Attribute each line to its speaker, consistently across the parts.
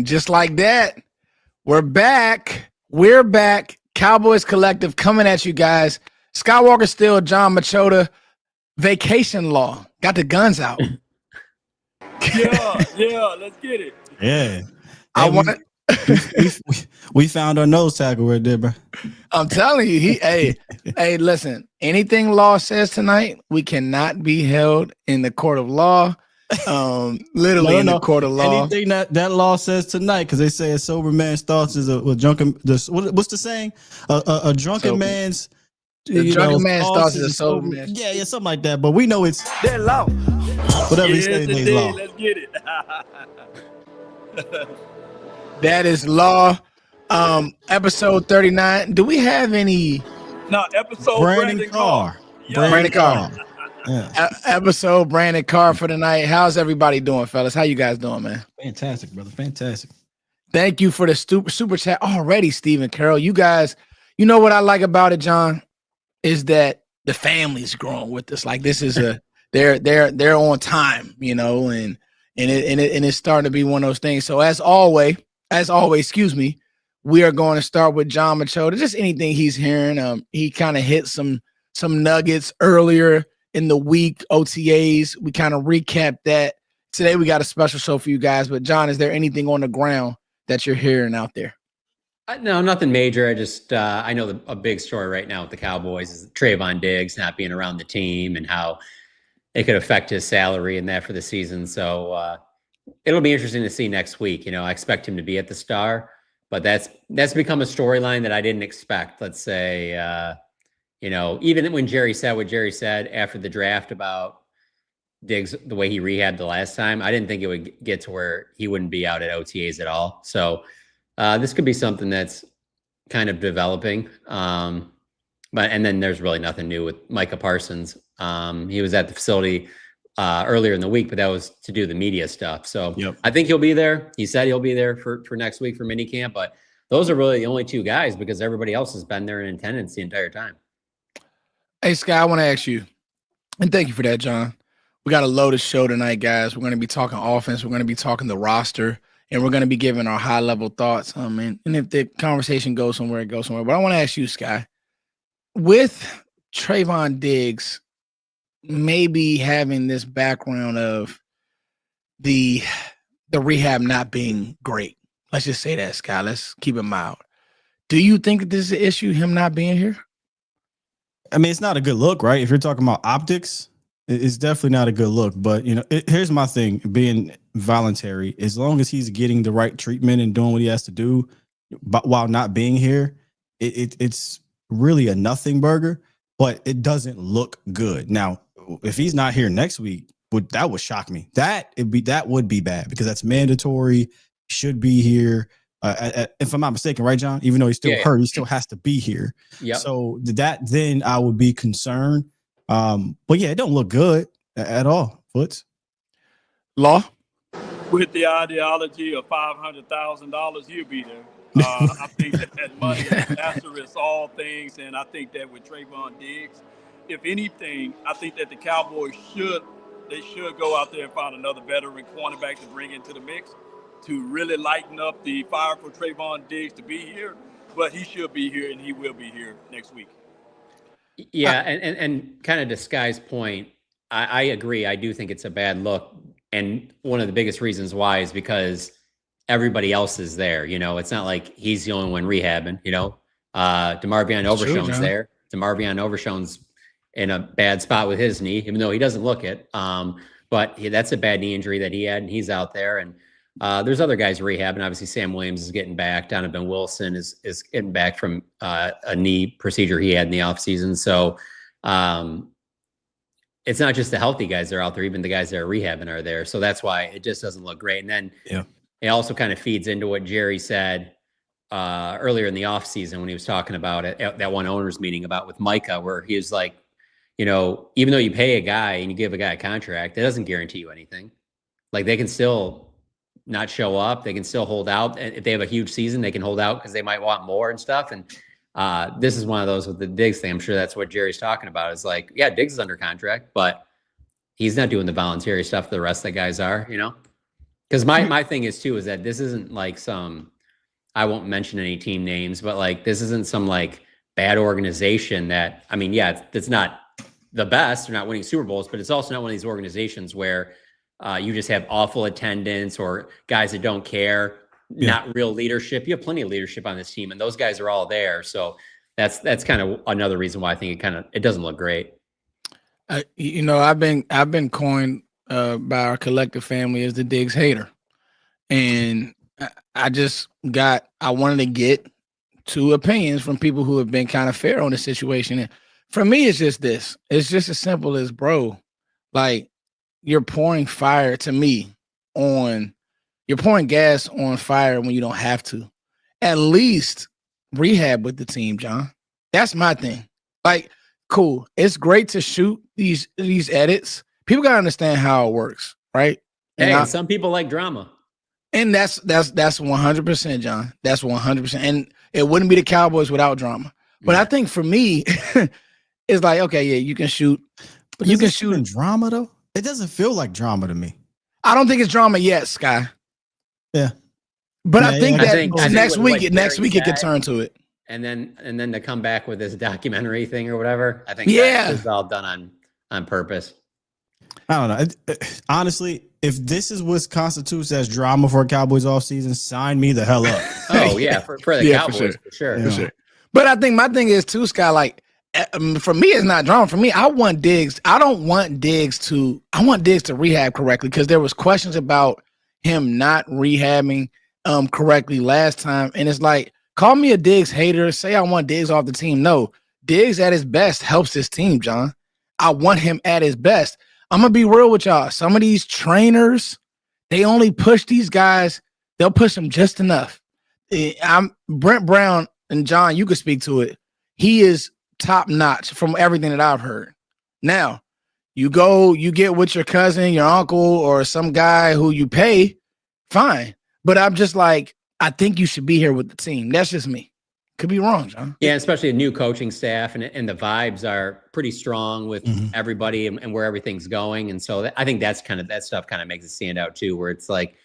Speaker 1: just like that, we're back. We're back. Cowboys Collective coming at you guys. Skywalker still, John Machota, vacation law. Got the guns out.
Speaker 2: Yeah, let's get it.
Speaker 3: Yeah.
Speaker 1: I want
Speaker 3: we found our nose tackle right there, bro.
Speaker 1: I'm telling you, hey, listen, anything law says tonight, we cannot be held in the court of law. Literally in the court of law.
Speaker 3: Anything that law says tonight, because they say a sober man's thoughts is a drunken. What's the saying? A drunken man's.
Speaker 1: The drunken man's thoughts is a sober man.
Speaker 3: Yeah, something like that. But we know it's
Speaker 2: that law.
Speaker 3: Whatever you say, it's law.
Speaker 2: Let's get it.
Speaker 1: That is law. Episode 39. Do we have any?
Speaker 2: No, episode Brandon Carr.
Speaker 1: Brandon Carr.
Speaker 3: Yeah.
Speaker 1: Episode Brandon Carr for the night. How's everybody doing, fellas? How you guys doing, man?
Speaker 3: Fantastic, brother. Fantastic.
Speaker 1: Thank you for the super chat already, Stephen Carroll. You guys, you know what I like about it, John, is that the family's growing with us. Like this is they're on time, you know, and it's starting to be one of those things. So as always, excuse me, we are going to start with John Machota. Just anything he's hearing. He kind of hit some nuggets earlier in the week, OTAs. We kind of recapped that. Today we got a special show for you guys. But John, is there anything on the ground that you're hearing out there?
Speaker 4: No, nothing major. I just I know a big story right now with the Cowboys is Trevon Diggs not being around the team and how it could affect his salary and that for the season. So it'll be interesting to see next week. You know, I expect him to be at the Star, but that's become a storyline that I didn't expect. Let's say, you know, even when Jerry said what Jerry said after the draft about Diggs, the way he rehabbed the last time, I didn't think it would get to where he wouldn't be out at OTAs at all. So this could be something that's kind of developing. And then there's really nothing new with Micah Parsons. He was at the facility earlier in the week, but that was to do the media stuff. So I think he'll be there. He said he'll be there for next week for minicamp, but those are really the only two guys because everybody else has been there in attendance the entire time.
Speaker 1: Hey, Sky, I want to ask you, and thank you for that, John. We got a loaded show tonight, guys. We're going to be talking offense. We're going to be talking the roster, and we're going to be giving our high-level thoughts. And if the conversation goes somewhere, it goes somewhere. But I want to ask you, Sky, with Trevon Diggs maybe having this background of the rehab not being great, let's just say that, Sky. Let's keep it mild. Do you think that this is an issue, him not being here?
Speaker 3: I mean, it's not a good look, right? If you're talking about optics, it's definitely not a good look. But, you know, here's my thing, being voluntary, as long as he's getting the right treatment and doing what he has to do, but while not being here, it's really a nothing burger, but it doesn't look good. Now, if he's not here next week, that would shock me. That would be bad because that's mandatory, should be here. If I'm not mistaken, right, John? Even though he's still hurt, he still has to be here.
Speaker 4: Yep.
Speaker 3: So then I would be concerned. But yeah, it don't look good at all. Foots.
Speaker 1: Law?
Speaker 2: With the ideology of $500,000, he'll be there. I think that money asterisk all things, and I think that with Trevon Diggs, if anything, I think that the Cowboys should go out there and find another veteran cornerback to bring into the mix to really lighten up the fire for Trevon Diggs to be here. But he should be here, and he will be here next week.
Speaker 4: Yeah, and kind of to Sky's point, I agree. I do think it's a bad look. And one of the biggest reasons why is because everybody else is there. You know, it's not like he's the only one rehabbing, you know. DeMarvion Overshown's there. DeMarvion Overshown's in a bad spot with his knee, even though he doesn't look it. But that's a bad knee injury that he had, and he's out there. And there's other guys rehabbing. Obviously, Sam Williams is getting back. Donovan Wilson is getting back from a knee procedure he had in the offseason. So it's not just the healthy guys that are out there. Even the guys that are rehabbing are there. So that's why it just doesn't look great. And then it also kind of feeds into what Jerry said earlier in the offseason when he was talking about it at that one owners meeting about with Micah, where he was like, you know, even though you pay a guy and you give a guy a contract, that doesn't guarantee you anything. Like they can still not show up. They can still hold out. And if they have a huge season, they can hold out because they might want more and stuff. And this is one of those with the Diggs thing. I'm sure that's what Jerry's talking about. Is like, yeah, Diggs is under contract, but he's not doing the voluntary stuff the rest of the guys are, you know? Because my thing is too is that this isn't like some, I won't mention any team names, but like this isn't some like bad organization that, I mean, yeah, it's not the best. They're not winning Super Bowls, but it's also not one of these organizations where you just have awful attendance or guys that don't care, not real leadership. You have plenty of leadership on this team, and those guys are all there. So that's kind of another reason why I think it doesn't look great.
Speaker 1: You know, I've been coined by our collective family as the Diggs hater, and I wanted to get two opinions from people who have been kind of fair on the situation. And for me, it's just this. It's just as simple as, bro, like you're pouring fire to me you're pouring gas on fire when you don't have to. At least rehab with the team, John. That's my thing. Like, cool. It's great to shoot these edits. People gotta understand how it works, right?
Speaker 4: And some people like drama.
Speaker 1: And that's 100%, John. That's 100%. And it wouldn't be the Cowboys without drama. But I think for me, it's like, okay, yeah, you can shoot.
Speaker 3: But you can shoot in drama though. It doesn't feel like drama to me.
Speaker 1: I don't think it's drama yet, Sky.
Speaker 3: Yeah.
Speaker 1: But I think next week it could turn to it.
Speaker 4: And then to come back with this documentary thing or whatever, I think that is all done on purpose.
Speaker 3: I don't know. Honestly, if this is what constitutes as drama for a Cowboys offseason, sign me the hell up.
Speaker 4: Oh yeah, for the Cowboys for sure.
Speaker 1: But I think my thing is too, Sky. Like for me, it's not drama. For me, I want Diggs. I want Diggs to rehab correctly because there was questions about him not rehabbing correctly last time, and it's like, call me a Diggs hater. Say I want Diggs off the team. No, Diggs at his best helps his team, John. I want him at his best. I'm going to be real with y'all. Some of these trainers, they only push these guys. They'll push them just enough. I'm Brent Brown, and John, you could speak to it. He is top notch from everything that I've heard. Now, you get with your cousin, your uncle, or some guy who you pay, fine. But I'm just like, I think you should be here with the team. That's just me. Could be wrong, John.
Speaker 4: Yeah, especially a new coaching staff, and the vibes are pretty strong with everybody and where everything's going. And so I think that stuff kind of makes it stand out too, where it's like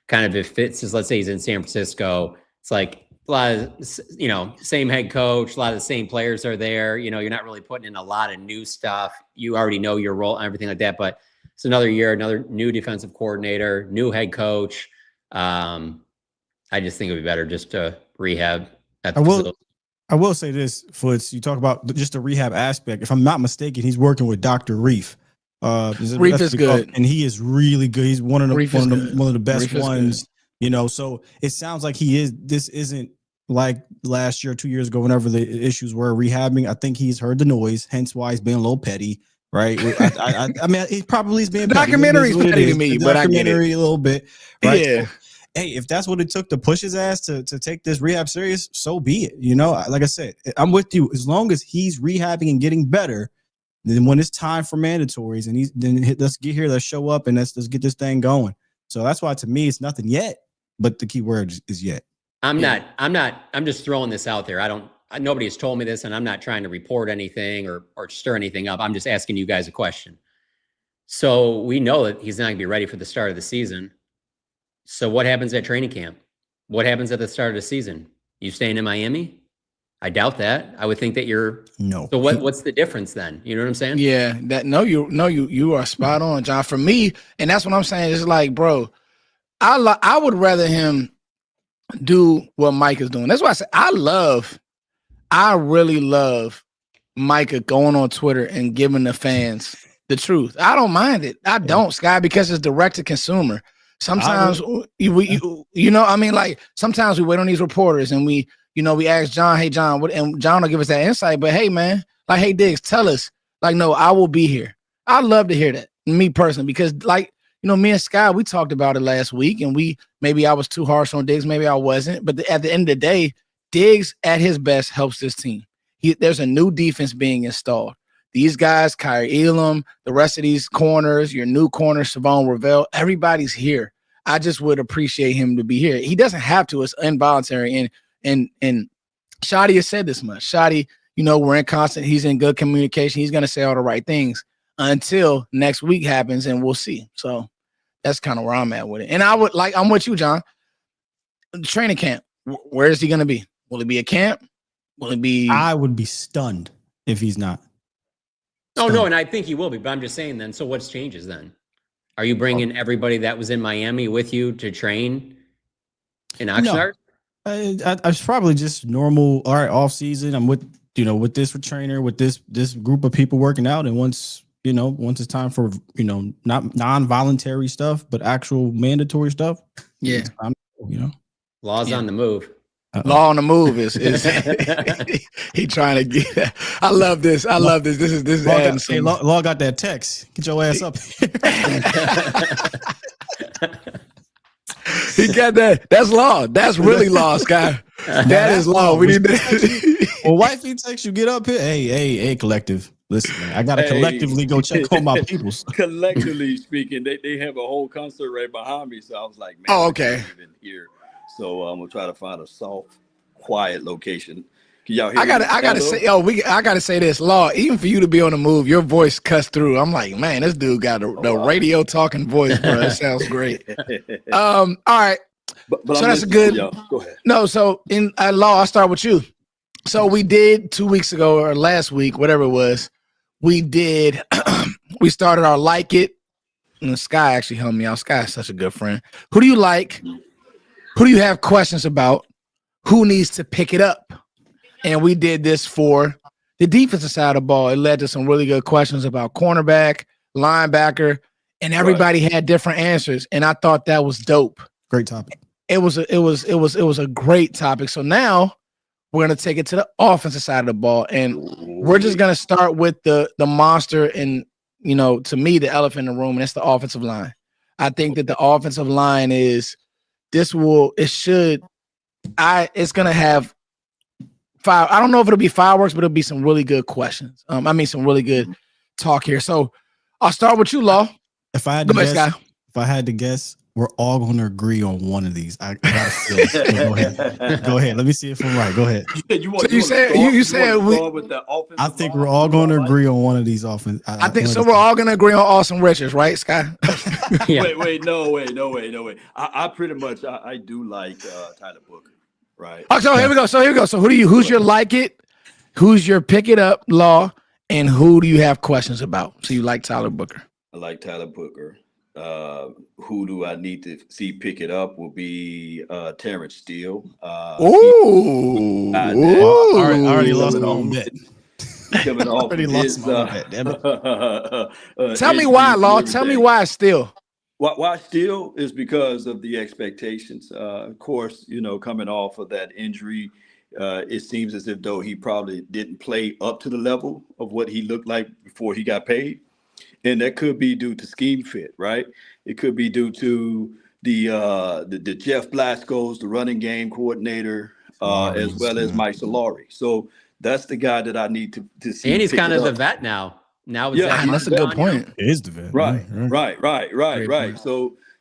Speaker 4: kind of if it's just, let's say he's in San Francisco, it's like a lot of, same head coach, a lot of the same players are there. You're not really putting in a lot of new stuff. You already know your role and everything like that. But it's another year, another new defensive coordinator, new head coach. I just think it would be better just to rehab. I
Speaker 3: will say this, Foots. You talk about just the rehab aspect. If I'm not mistaken, he's working with Dr. Reef.
Speaker 1: Reef is good,
Speaker 3: and he is really good. He's one of the best ones. So it sounds like he is. This isn't like last year, 2 years ago, whenever the issues were rehabbing. I think he's heard the noise, hence why he's being a little petty. Right. I mean, he probably is being
Speaker 1: documentary's petty to me, but I get it
Speaker 3: a little bit. Right?
Speaker 1: Yeah.
Speaker 3: Hey, if that's what it took to push his ass to take this rehab serious, so be it. Like I said, I'm with you. As long as he's rehabbing and getting better, then when it's time for mandatories and let's get here, let's show up and let's get this thing going. So that's why to me it's nothing yet, but the key word is yet.
Speaker 4: I'm just throwing this out there. Nobody has told me this, and I'm not trying to report anything or stir anything up. I'm just asking you guys a question. So we know that he's not going to be ready for the start of the season. So what happens at training camp? What happens at the start of the season? You staying in Miami? I doubt that. I would think that you're
Speaker 3: no.
Speaker 4: So what's the difference then? You know what I'm saying?
Speaker 1: Yeah, you are spot on, John. For me, and that's what I'm saying. It's like, bro, I would rather him do what Mike is doing. That's why I say I really love Micah going on Twitter and giving the fans the truth. I don't mind it. I don't, Sky, because it's direct to consumer. Sometimes sometimes we wait on these reporters and we ask John, hey John, what, and John will give us that insight. But hey man, like, hey Diggs, tell us. Like, no, I will be here. I love to hear that, me personally, because me and Sky, we talked about it last week, and maybe I was too harsh on Diggs, maybe I wasn't. But at the end of the day, Diggs at his best helps this team. There's a new defense being installed. These guys, Kyrie Elam, the rest of these corners, your new corner, Savon Ravel, everybody's here. I just would appreciate him to be here. He doesn't have to. It's involuntary. And Shadi has said this much. Shadi, we're in constant. He's in good communication. He's going to say all the right things until next week happens, and we'll see. So That's kind of where I'm at with it. And I'm with you, John. Training camp. Where is he going to be? Will it be a camp? Will it be?
Speaker 3: I would be stunned if he's not.
Speaker 4: Oh, no, and I think he will be, but I'm just saying then, so what's changes then? Are you bringing everybody that was in Miami with you to train in Oxnard?
Speaker 3: No. I was probably just normal, all right, off season. I'm with this trainer, with this group of people working out. And once it's time for, not non-voluntary stuff, but actual mandatory stuff.
Speaker 1: Yeah.
Speaker 4: Law's on the move.
Speaker 1: Law on the move is he trying to get. I love this. This is
Speaker 3: Law got that text. Get your ass up here.
Speaker 1: He got that. That's Law. That's really Law, Sky. That is Law. We need to.
Speaker 3: Well, wifey texts you, get up here. Hey, collective. Listen, man, I gotta collectively go check on my peoples.
Speaker 2: Collectively speaking, they have a whole concert right behind me, so I was like, man,
Speaker 1: oh, okay.
Speaker 2: I can't even hear. So I'm gonna try to find a soft, quiet location. Can y'all hear? I
Speaker 1: gotta say this, Law. Even for you to be on the move, your voice cuts through. I'm like, man, this dude got the radio talking voice, bro. It sounds great. All right.
Speaker 2: But
Speaker 1: so that's a good.
Speaker 2: Go ahead.
Speaker 1: No, so in Law, I'll start with you. So we did 2 weeks ago or last week, whatever it was. We did. We started our like it. And Sky actually helped me out. Sky is such a good friend. Who do you like? Who do you have questions about? Who needs to pick it up? And we did this for the defensive side of the ball. It led to some really good questions about cornerback, linebacker, and everybody had different answers. And I thought that was dope.
Speaker 3: Great topic.
Speaker 1: It was a great topic. So now we're gonna take it to the offensive side of the ball, and we're just gonna start with the monster and to me the elephant in the room, and that's the offensive line. I think that the offensive line is. It's gonna have I don't know if it'll be fireworks, but it'll be some really good questions. Some really good talk here. So I'll start with you, Law.
Speaker 3: If I had to guess, we're all going to agree on one of these. I gotta feel it. Go ahead. Let me see if I'm right. Go ahead. I think we're all going to agree on one of these offense.
Speaker 1: I think so. We're all going to agree on Austin Richards, right, Sky?
Speaker 2: Yeah. Wait, no way. I pretty much I do like Tyler Booker, right?
Speaker 1: Oh, so here we go. So who's your like it? Who's your pick it up, Law? And who do you have questions about? So you like Tyler Booker?
Speaker 2: I like Tyler Booker. Who do I need to see pick it up will be Terrence Steele.
Speaker 3: I already lost an own bet.
Speaker 2: Coming off his,
Speaker 1: tell me why, Law. Tell me why Steele.
Speaker 2: Why Steele is because of the expectations. Of course, coming off of that injury, it seems as if though he probably didn't play up to the level of what he looked like before he got paid. And that could be due to scheme fit, right? It could be due to the Jeff Blasco's, the running game coordinator, as well as Mike Solari. So that's the guy that I need to see.
Speaker 4: And he's kind of the vet now.
Speaker 1: That's a good point.
Speaker 3: It is the vet.
Speaker 2: Right.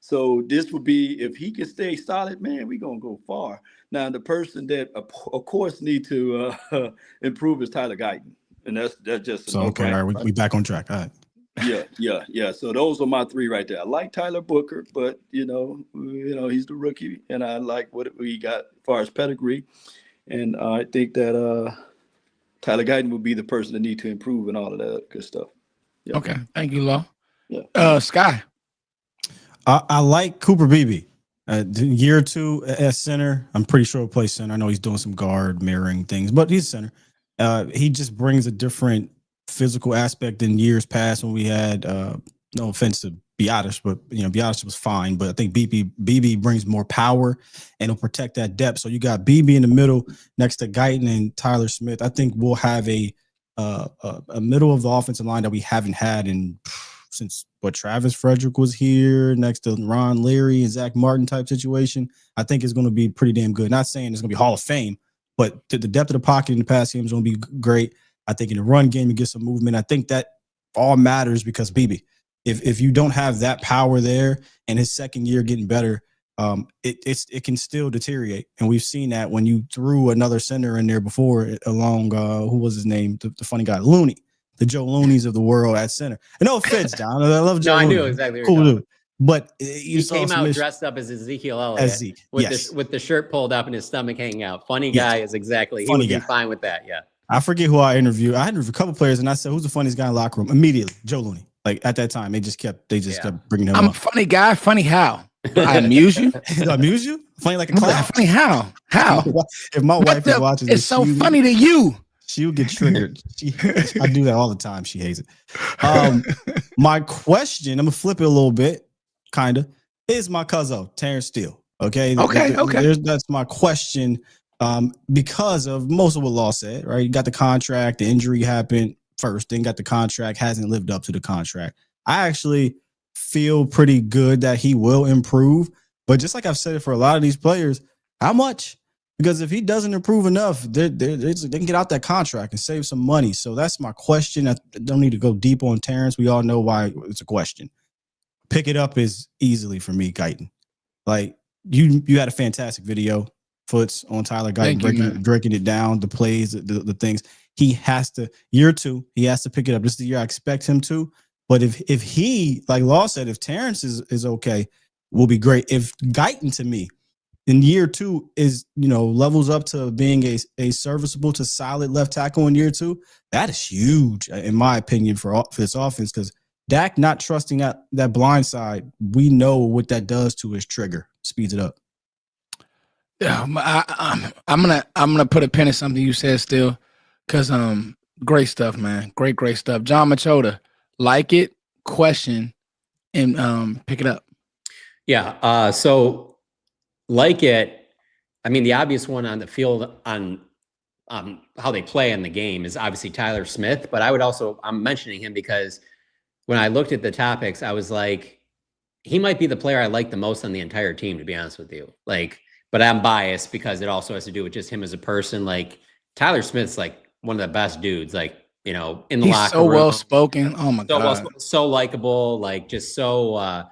Speaker 2: So this would be, if he can stay solid, man, we're going to go far. Now, the person that, of course, need to improve is Tyler Guyton. And that's just
Speaker 3: okay. All right, we back on track. All right.
Speaker 2: Yeah. So those are my three right there. I like Tyler Booker, but he's the rookie, and I like what he got as far as pedigree. And I think that Tyler Guyton would be the person that need to improve and all of that good stuff. Yeah.
Speaker 1: Okay, thank you, Law.
Speaker 2: Yeah.
Speaker 1: Sky.
Speaker 3: I like Cooper Beebe. Year 2 at center. I'm pretty sure he'll play center. I know he's doing some guard mirroring things, but he's center. He just brings a different physical aspect in years past when we had no offense to Biadasz, but Biadasz was fine. But I think BB brings more power and it'll protect that depth. So you got BB in the middle next to Guyton and Tyler Smith. I think we'll have a middle of the offensive line that we haven't had since Travis Frederick was here next to Ron Leary and Zach Martin type situation. I think it's going to be pretty damn good. Not saying it's going to be Hall of Fame, but the depth of the pocket in the pass game is going to be great. I think in the run game, you get some movement. I think that all matters because BB, if you don't have that power there and his second year getting better, it can still deteriorate. And we've seen that when you threw another center in there before along, who was his name? The funny guy, Looney, the Joe Looneys of the world at center. And no offense, John. I love Joe.
Speaker 4: I
Speaker 3: Looney.
Speaker 4: knew exactly.
Speaker 3: Cool dude. But
Speaker 4: he came out dressed up as Ezekiel Elliott with the shirt pulled up and his stomach hanging out. Funny guy is exactly. He would be fine with that. Yeah.
Speaker 3: I forget who I interviewed. I interviewed a couple players, and I said, "Who's the funniest guy in the locker room?" Immediately, Joe Looney. Like at that time, they just kept bringing him up.
Speaker 1: I'm a funny guy. Funny how? I amuse you.
Speaker 3: I amuse you? Funny like a clown.
Speaker 1: Funny how? How?
Speaker 3: If my wife is watching
Speaker 1: this, it's so funny to you.
Speaker 3: She would get triggered. I do that all the time. She hates it. My question, I'm gonna flip it a little bit, kind of, is my cousin, Terrence Steele. Okay. That's my question. Because of most of what Law said, right? You got the contract, the injury happened first, then got the contract, hasn't lived up to the contract. I actually feel pretty good that he will improve. But just like I've said it for a lot of these players, how much? Because if he doesn't improve enough, they can get out that contract and save some money. So that's my question. I don't need to go deep on Terrence. We all know why it's a question. Pick it up is easily for me, Guyton. Like you had a fantastic video. Foots on Tyler Guyton, breaking it down, the plays, the things. He has to, year 2, he has to pick it up. This is the year I expect him to. But if he, like Law said, if Terrence is okay, will be great. If Guyton, to me, in year 2 is, levels up to being a serviceable to solid left tackle in year 2, that is huge, in my opinion, for this offense. Because Dak not trusting that blind side, we know what that does to his trigger, speeds it up.
Speaker 1: I'm gonna put a pin in something you said still, because great stuff, man. Great stuff. John Machota, like it, question, and pick it up.
Speaker 4: Yeah. So like it. I mean, the obvious one on the field on how they play in the game is obviously Tyler Smith, but I'm mentioning him because when I looked at the topics, I was like, he might be the player I like the most on the entire team, to be honest with you. But I'm biased because it also has to do with just him as a person. Like Tyler Smith's like one of the best dudes, in the locker room. He's
Speaker 1: so well spoken. Oh my God.
Speaker 4: So likable, just so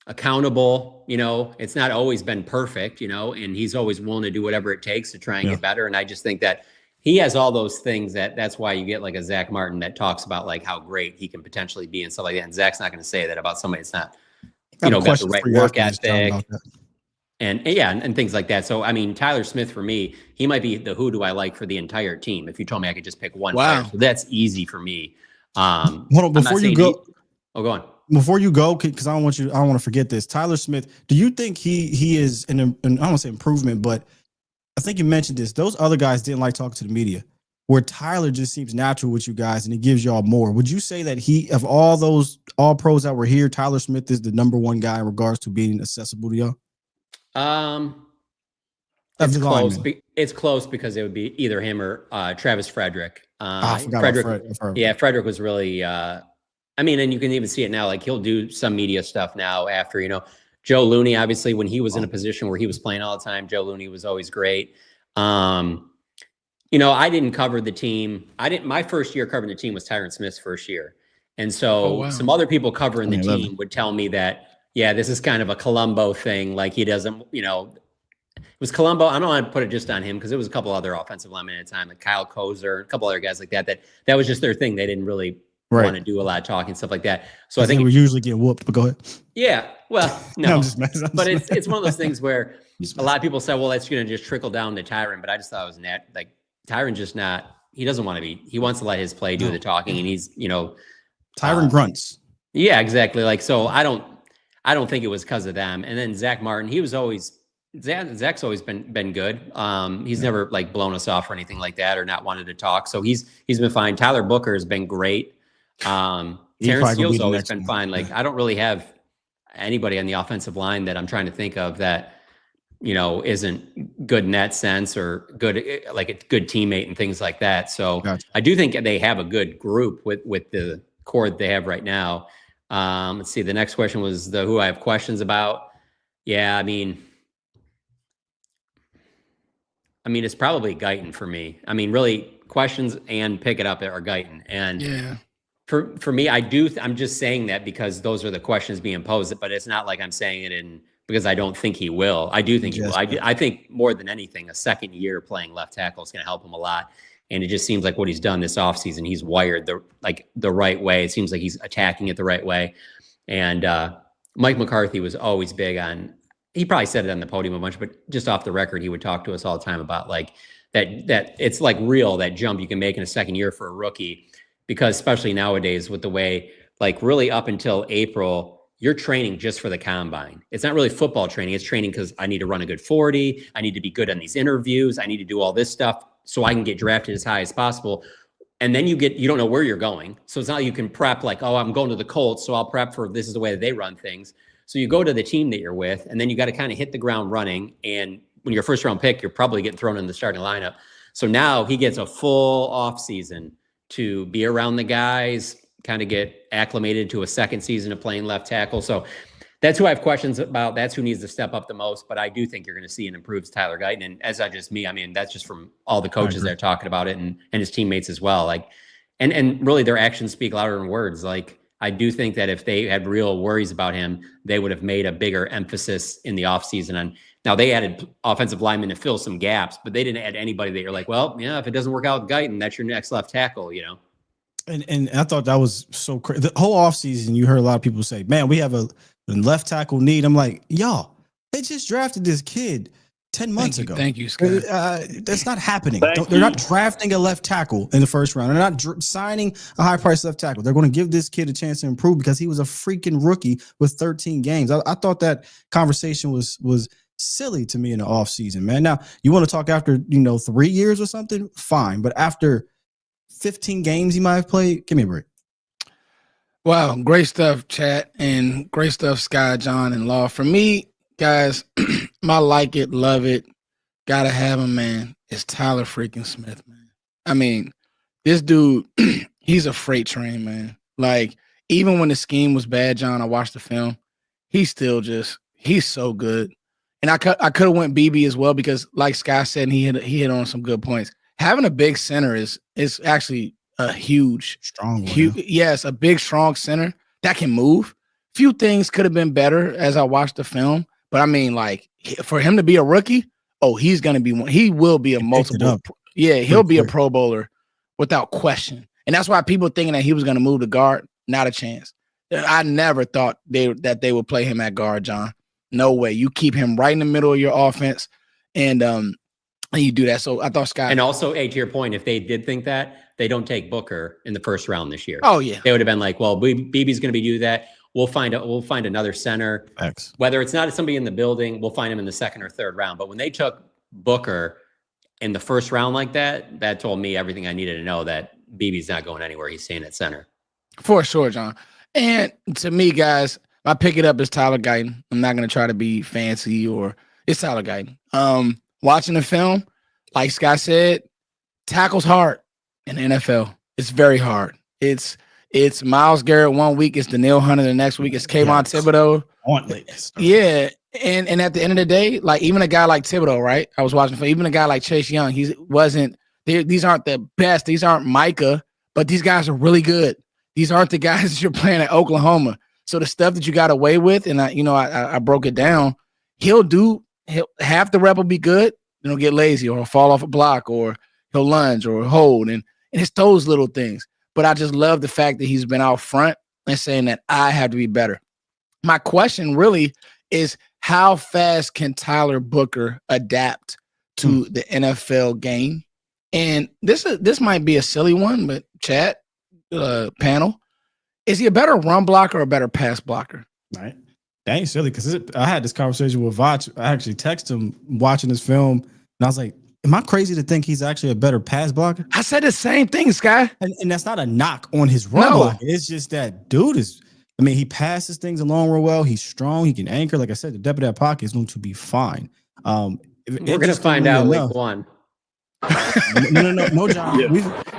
Speaker 4: accountable. It's not always been perfect, and he's always willing to do whatever it takes to try and get better. And I just think that he has all those things that's why you get like a Zach Martin that talks about like how great he can potentially be and stuff like that. And Zach's not going to say that about somebody that's not, got the right work ethic. And things like that. So, I mean, Tyler Smith, for me, he might be the who do I like for the entire team. If you told me I could just pick one player. So that's easy for me.
Speaker 3: Hold on, before you go.
Speaker 4: Go on.
Speaker 3: Before you go, because I don't want to forget this. Tyler Smith, do you think he is I don't want to say improvement, but I think you mentioned this. Those other guys didn't like talking to the media, where Tyler just seems natural with you guys and he gives y'all more. Would you say that of all pros that were here, Tyler Smith is the number one guy in regards to being accessible to y'all?
Speaker 4: It's close. It's close because it would be either him or Travis Frederick. Frederick was really. And you can even see it now. Like he'll do some media stuff now. After Joe Looney, obviously, when he was in a position where he was playing all the time, Joe Looney was always great. I didn't cover the team. My first year covering the team was Tyron Smith's first year, and so some other people covering the team would tell me that. Yeah, this is kind of a Colombo thing. Like he doesn't, it was Colombo. I don't want to put it just on him because it was a couple other offensive linemen at the time, like Kyle Kozer, a couple other guys like that was just their thing. They didn't really want to do a lot of talking, stuff like that. So I think
Speaker 3: we usually get whooped, but go ahead.
Speaker 4: Yeah. Well, no, but it's one of those things where a lot of people say, well, that's going to just trickle down to Tyron. But I just thought it was like Tyron just not, he doesn't want to be, he wants to let his play do the talking, and he's,
Speaker 3: Tyron grunts.
Speaker 4: Yeah, exactly. So I don't think it was because of them. And then Zach Martin, Zach's always been good. He's never like blown us off or anything like that, or not wanted to talk. So he's been fine. Tyler Booker has been great. Terrence Steele's always been fine. Like I don't really have anybody on the offensive line that I'm trying to think of that, isn't good in that sense, or good, like a good teammate and things like that. So gotcha. I do think they have a good group with the core that they have right now. Let's see. The next question was who I have questions about. Yeah, I mean, it's probably Guyton for me. Really questions and pick it up are Guyton. And
Speaker 1: yeah,
Speaker 4: for me, I'm just saying that because those are the questions being posed, but it's not like I'm saying it because I don't think he will. I do think he will. I think more than anything, a second year playing left tackle is going to help him a lot. And it just seems like what he's done this offseason, he's wired the right way. It seems like he's attacking it the right way. And Mike McCarthy was always big on, he probably said it on the podium a bunch, but just off the record, he would talk to us all the time about like that it's like real, that jump you can make in a second year for a rookie, because especially nowadays with the way, like really up until April, you're training just for the combine. It's not really football training. It's training because I need to run a good 40. I need to be good on these interviews. I need to do all this stuff so I can get drafted as high as possible. And then you don't know where you're going. So it's not like you can prep like, oh, I'm going to the Colts, so I'll prep for this is the way that they run things. So you go to the team that you're with, and then you got to kind of hit the ground running. And when you're a first round pick, you're probably getting thrown in the starting lineup. So now he gets a full off season to be around the guys, kind of get acclimated to a second season of playing left tackle. So that's who I have questions about. That's who needs to step up the most. But I do think you're going to see an improved Tyler Guyton. And as not just me, I mean, that's just from all the coaches that are talking about it and his teammates as well. Like, and really their actions speak louder than words. Like, I do think that if they had real worries about him, they would have made a bigger emphasis in the offseason on. Now they added offensive linemen to fill some gaps, but they didn't add anybody that you're like, well, yeah, if it doesn't work out with Guyton, that's your next left tackle, you know?
Speaker 3: And I thought that was so crazy. The whole offseason, you heard a lot of people say, man, we have a left tackle need. I'm like, y'all, they just drafted this kid 10 months ago.
Speaker 1: Thank you, Scott.
Speaker 3: That's not happening. They're not drafting a left tackle in the first round. They're not signing a high-priced left tackle. They're going to give this kid a chance to improve because he was a freaking rookie with 13 games. I thought that conversation was silly to me in the offseason, man. Now, you want to talk after, 3 years or something? Fine. But after 15 games he might have played, give me a break.
Speaker 1: Wow, great stuff, chat, and great stuff, Sky, John, and Law. For me, guys, my like it, love it, gotta have him, man, is Tyler freaking Smith, man. I mean, this dude, he's a freight train, man. Like, even when the scheme was bad, John, I watched the film, he's still he's so good. And I could have went BB as well because, like Sky said, he hit on some good points. Having a big center is actually a huge,
Speaker 3: strong,
Speaker 1: yes, a big, strong center that can move. Few things could have been better as I watched the film, but I mean, like, for him to be a rookie, he's going to be one. He will be a multiple. Yeah, he'll be a Pro Bowler without question. And that's why people thinking that he was going to move to guard, not a chance. I never thought that they would play him at guard, John. No way. You keep him right in the middle of your offense, and you do that. So I thought Scott.
Speaker 4: And also, to your point, if they did think that, they don't take Booker in the first round this year.
Speaker 1: Oh yeah,
Speaker 4: they would have been like, well, BB's going to be do that. We'll find another center.
Speaker 3: X.
Speaker 4: Whether it's not somebody in the building, we'll find him in the second or third round. But when they took Booker in the first round like that, that told me everything I needed to know that BB's not going anywhere. He's staying at center.
Speaker 1: For sure, John. And to me, guys, I pick it up as Tyler Guyton. I'm not going to try to be fancy it's Tyler Guyton. Watching the film, like Scott said, tackle's hard in the NFL. It's very hard. It's Myles Garrett one week, it's Danielle Hunter the next week, it's Kayvon Thibodeau. Yeah. And at the end of the day, like even a guy like Thibodeau, right? I was watching for even a guy like Chase Young, these aren't the best. These aren't Micah, but these guys are really good. These aren't the guys that you're playing at Oklahoma. So the stuff that you got away with, and I broke it down, half the rep will be good, then he'll get lazy or he'll fall off a block or he'll lunge or hold. And it's those little things. But I just love the fact that he's been out front and saying that I have to be better. My question really is, how fast can Tyler Booker adapt to the NFL game? And this might be a silly one, but chat, panel, is he a better run blocker or a better pass blocker?
Speaker 3: Right. That ain't silly because I had this conversation with Vach. I actually texted him watching this film, and I was like, am I crazy to think he's actually a better pass blocker?
Speaker 1: I said the same thing, Sky.
Speaker 3: And that's not a knock on his run block. It's just that dude he passes things along real well. He's strong. He can anchor. Like I said, the depth of that pocket is going to be fine.
Speaker 4: We're going to find out week one.
Speaker 3: No, John. Yeah.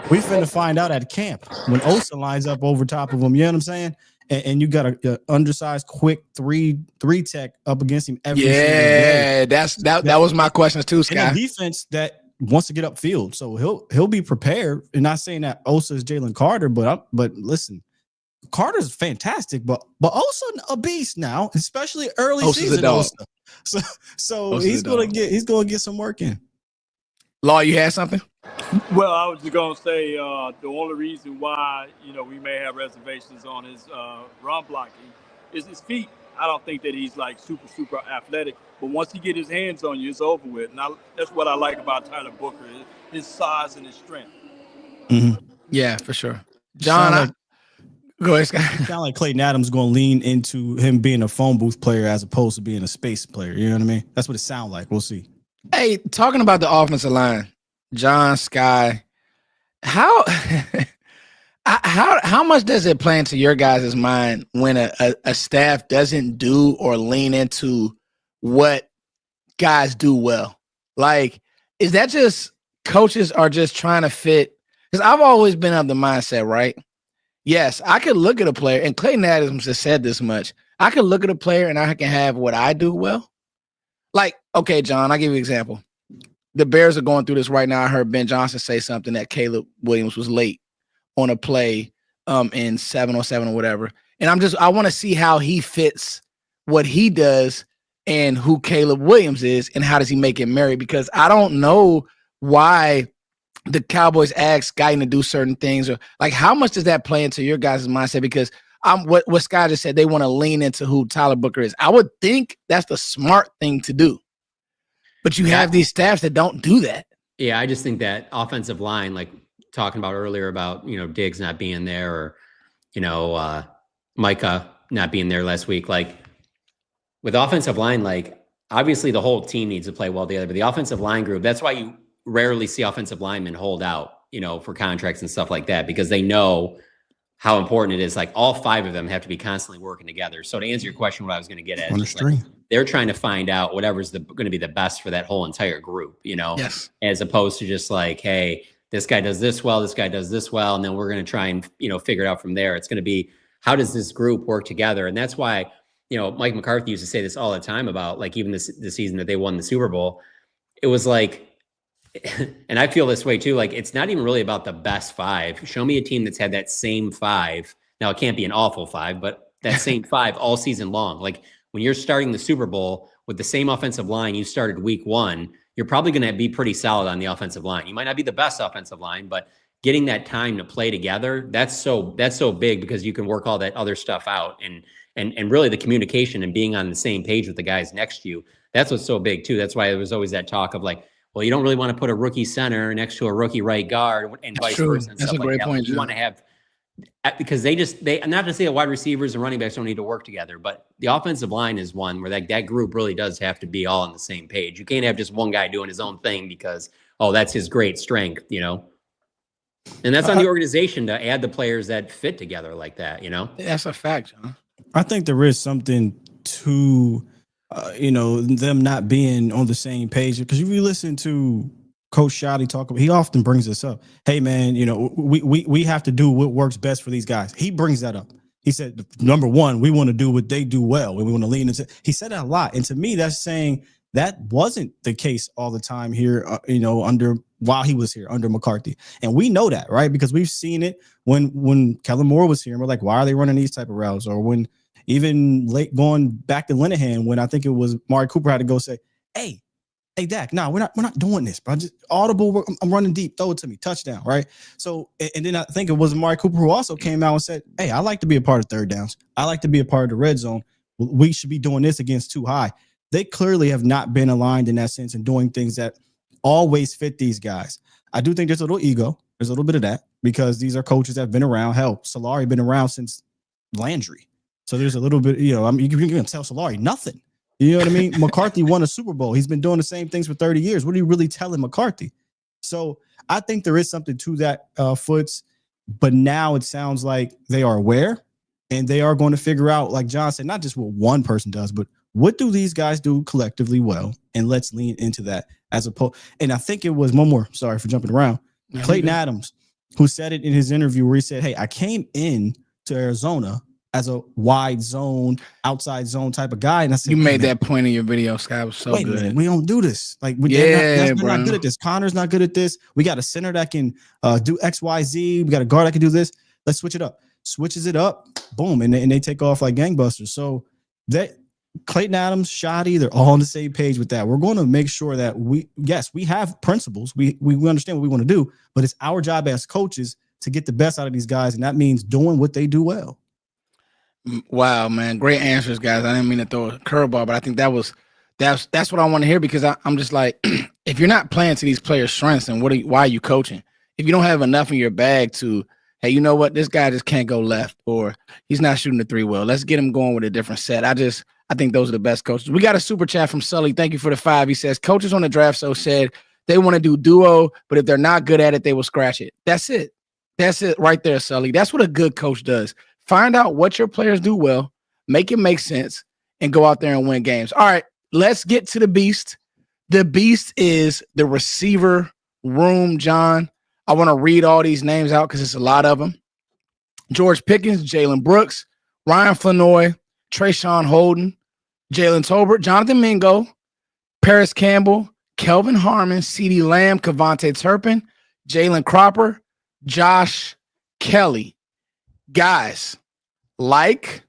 Speaker 3: We finna find out at camp when Osa lines up over top of him. You know what I'm saying? And you got a undersized, quick three tech up against him every single day.
Speaker 1: That was my question too, Scott.
Speaker 3: And a defense that wants to get upfield, so he'll be prepared. And not saying that Osa is Jalen Carter, but listen, Carter's fantastic, but Osa a beast now, especially early
Speaker 1: Osa's
Speaker 3: season. Osa. So he's gonna get some work in.
Speaker 1: Law, you had something?
Speaker 2: Well, I was just going to say the only reason why, we may have reservations on his run blocking his feet. I don't think that he's like super athletic. But once he get his hands on you, it's over with. And that's what I like about Tyler Booker, his size and his strength.
Speaker 3: Mm-hmm.
Speaker 1: Yeah, for sure. John, go ahead, Scott.
Speaker 3: It sounds like Clayton Adams going to lean into him being a phone booth player as opposed to being a space player. You know what I mean? That's what it sounds like. We'll see.
Speaker 1: Hey, talking about the offensive line, John, Sky, how much does it play into your guys' mind when a staff doesn't do or lean into what guys do well? Like, is that just coaches are just trying to fit? Because I've always been of the mindset, right? Yes, I could look at a player, and Clayton Adams has said this much. I could look at a player and I can have what I do well. Like, okay, John, I'll give you an example. The Bears are going through this right now. I heard Ben Johnson say something that Caleb Williams was late on a play in 707 or whatever. And I want to see how he fits what he does and who Caleb Williams is and how does he make it marry, because I don't know why the Cowboys ask Guyton to do certain things, or like how much does that play into your guys' mindset? Because what Scott just said, they want to lean into who Tyler Booker is. I would think that's the smart thing to do. But you have these staffs that don't do that.
Speaker 4: Yeah, I just think that offensive line, like talking about earlier about, Diggs not being there, or, Micah not being there last week. Like with offensive line, like obviously the whole team needs to play well together, but the offensive line group, that's why you rarely see offensive linemen hold out, for contracts and stuff like that, because they know how important it is. Like all five of them have to be constantly working together. So to answer your question, what I was going to get at is just like, they're trying to find out whatever's going to be the best for that whole entire group,
Speaker 1: Yes.
Speaker 4: As opposed to just like, hey, this guy does this well, this guy does this well, and then we're going to try and, figure it out from there. It's going to be, how does this group work together? And that's why, Mike McCarthy used to say this all the time about like even the season that they won the Super Bowl. It was like, and I feel this way too, like it's not even really about the best five. Show me a team that's had that same five. Now it can't be an awful five, but that same five all season long. Like when you're starting the Super Bowl with the same offensive line you started week one, you're probably going to be pretty solid on the offensive line. You might not be the best offensive line, but getting that time to play together, that's so big, because you can work all that other stuff out, and really the communication and being on the same page with the guys next to you. That's what's so big too. That's why there was always that talk of like, well, you don't really want to put a rookie center next to a rookie right guard and vice versa. And
Speaker 1: that's a great point.
Speaker 4: You want to have, because they not to say that wide receivers and running backs don't need to work together, but the offensive line is one where that group really does have to be all on the same page. You can't have just one guy doing his own thing because, that's his great strength, And that's on the organization to add the players that fit together like that,
Speaker 1: That's a fact, John.
Speaker 3: I think there is something to, them not being on the same page, because if you listen to Coach Shoddy talk, he often brings this up. Hey, man, we have to do what works best for these guys. He brings that up. He said, number one, we want to do what they do well, and we want to lean into. He said that a lot, and to me, that's saying that wasn't the case all the time here. While he was here under McCarthy, and we know that, right? Because we've seen it when Kellen Moore was here, and we're like, why are they running these type of routes? Or when even late going back to Linehan, when I think it was Mari Cooper had to go say, hey, Dak, no, we're not doing this, bro. Just audible. I'm running deep. Throw it to me. Touchdown. Right. So, and then I think it was Mari Cooper who also came out and said, hey, I like to be a part of third downs. I like to be a part of the red zone. We should be doing this against too high. They clearly have not been aligned in that sense and doing things that always fit these guys. I do think there's a little ego. There's a little bit of that, because these are coaches that have been around. Hell, Solari been around since Landry. So there's a little bit, you can tell Solari nothing. You know what I mean? McCarthy won a Super Bowl. He's been doing the same things for 30 years. What are you really telling McCarthy? So I think there is something to that, Foots. But now it sounds like they are aware, and they are going to figure out, like John said, not just what one person does, but what do these guys do collectively well? And let's lean into that as opposed. And I think it was one more. Sorry for jumping around. Clayton Adams, who said it in his interview where he said, hey, I came in to Arizona as a wide zone, outside zone type of guy. And I said,
Speaker 1: you made that point in your video, Scott. It was so good.
Speaker 3: Man, we don't do this. Like, we're not good at this. Connor's not good at this. We got a center that can do X, Y, Z. We got a guard that can do this. Let's switch it up. Switches it up. Boom. And they take off like gangbusters. So that Clayton Adams, Shoddy, they're all on the same page with that. We're going to make sure that we have principles. We understand what we want to do, but it's our job as coaches to get the best out of these guys. And that means doing what they do well.
Speaker 1: Wow, man, great answers, guys. I didn't mean to throw a curveball, but I think that's what I want to hear because I'm just like, if you're not playing to these players' strengths, then why are you coaching? If you don't have enough in your bag to, hey, you know what, this guy just can't go left, or he's not shooting the three well. Let's get him going with a different set. I think those are the best coaches. We got a super chat from Sully. Thank you for the 5. He says, coaches on the draft so said they want to do duo, but if they're not good at it, they will scratch it. That's it. That's it right there, Sully. That's what a good coach does. Find out what your players do well, make it make sense, and go out there and win games. All right, let's get to the beast. The beast is the receiver room, John. I want to read all these names out because it's a lot of them. George Pickens, Jalen Brooks, Ryan Flanoy, Trayshawn Holden, Jalen Tolbert, Jonathan Mingo, Paris Campbell, Kelvin Harmon, CeeDee Lamb, Kevontae Turpin, Jalen Cropper, Josh Kelly. Guys, like,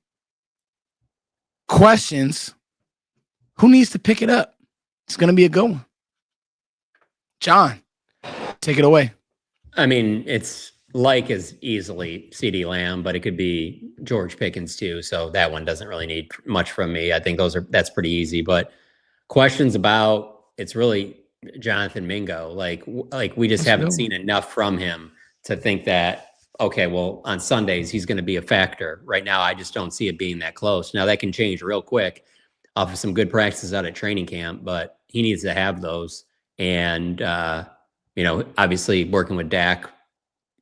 Speaker 1: questions, who needs to pick it up? It's going to be a good one. John, take it away.
Speaker 4: I mean, it's like is easily CeeDee Lamb, but it could be George Pickens too. So that one doesn't really need much from me. I think that's pretty easy. But questions about, it's really Jonathan Mingo. Like we just haven't seen enough from him to think that, okay, well, on Sundays, he's going to be a factor. Right now, I just don't see it being that close. Now, that can change real quick off of some good practices out at training camp, but he needs to have those. And, obviously working with Dak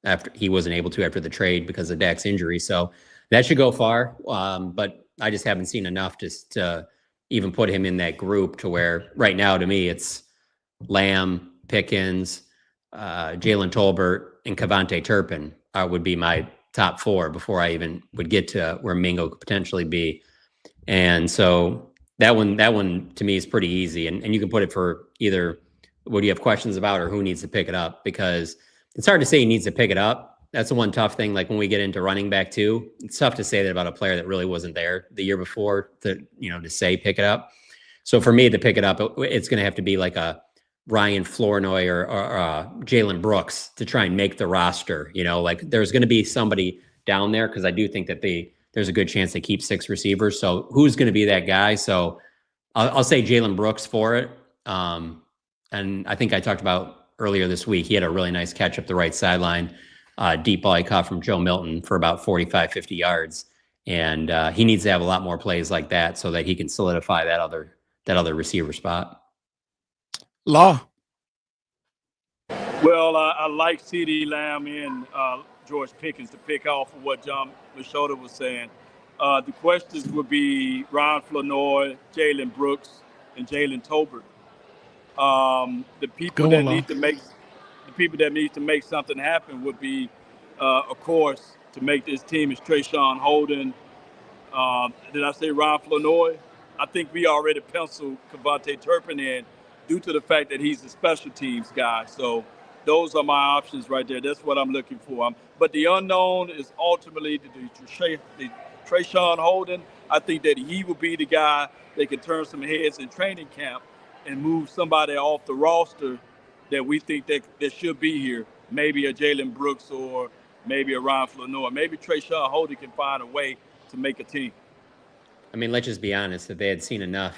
Speaker 4: after he wasn't able to after the trade because of Dak's injury. So that should go far. But I just haven't seen enough to even put him in that group to where right now, to me, it's Lamb, Pickens, Jalen Tolbert, and Kevontae Turpin would be my top 4 before I even would get to where Mingo could potentially be. And so that one to me is pretty easy. And you can put it for either what do you have questions about or who needs to pick it up, because it's hard to say he needs to pick it up. That's the one tough thing. Like when we get into running back too, it's tough to say that about a player that really wasn't there the year before to say pick it up. So for me to pick it up, it's going to have to be like a Ryan Flournoy or Jalen Brooks to try and make the roster. Like there's going to be somebody down there because I do think that there's a good chance they keep 6 receivers. So who's going to be that guy? So I'll say Jalen Brooks for it. And I think I talked about earlier this week, he had a really nice catch up the right sideline, deep ball he caught from Joe Milton for about 45, 50 yards. And he needs to have a lot more plays like that so that he can solidify that other receiver spot.
Speaker 1: Law.
Speaker 2: Well, I like CeeDee Lamb and George Pickens to pick off of what John Machota was saying. The questions would be Ryan Flanoy, Jalen Brooks, and Jalen Tolbert. The people that need to make something happen would be, of course, to make this team is Trayshawn Holden. Did I say Ryan Flanoy? I think we already penciled Kevontae Turpin in due to the fact that he's a special teams guy. So those are my options right there. That's what I'm looking for. But the unknown is ultimately the Trayshawn Holden. I think that he will be the guy that can turn some heads in training camp and move somebody off the roster that we think that should be here. Maybe a Jalen Brooks or maybe a Ryan Flanoy. Maybe Trayshawn Holden can find a way to make a team.
Speaker 4: I mean, let's just be honest. If they had seen enough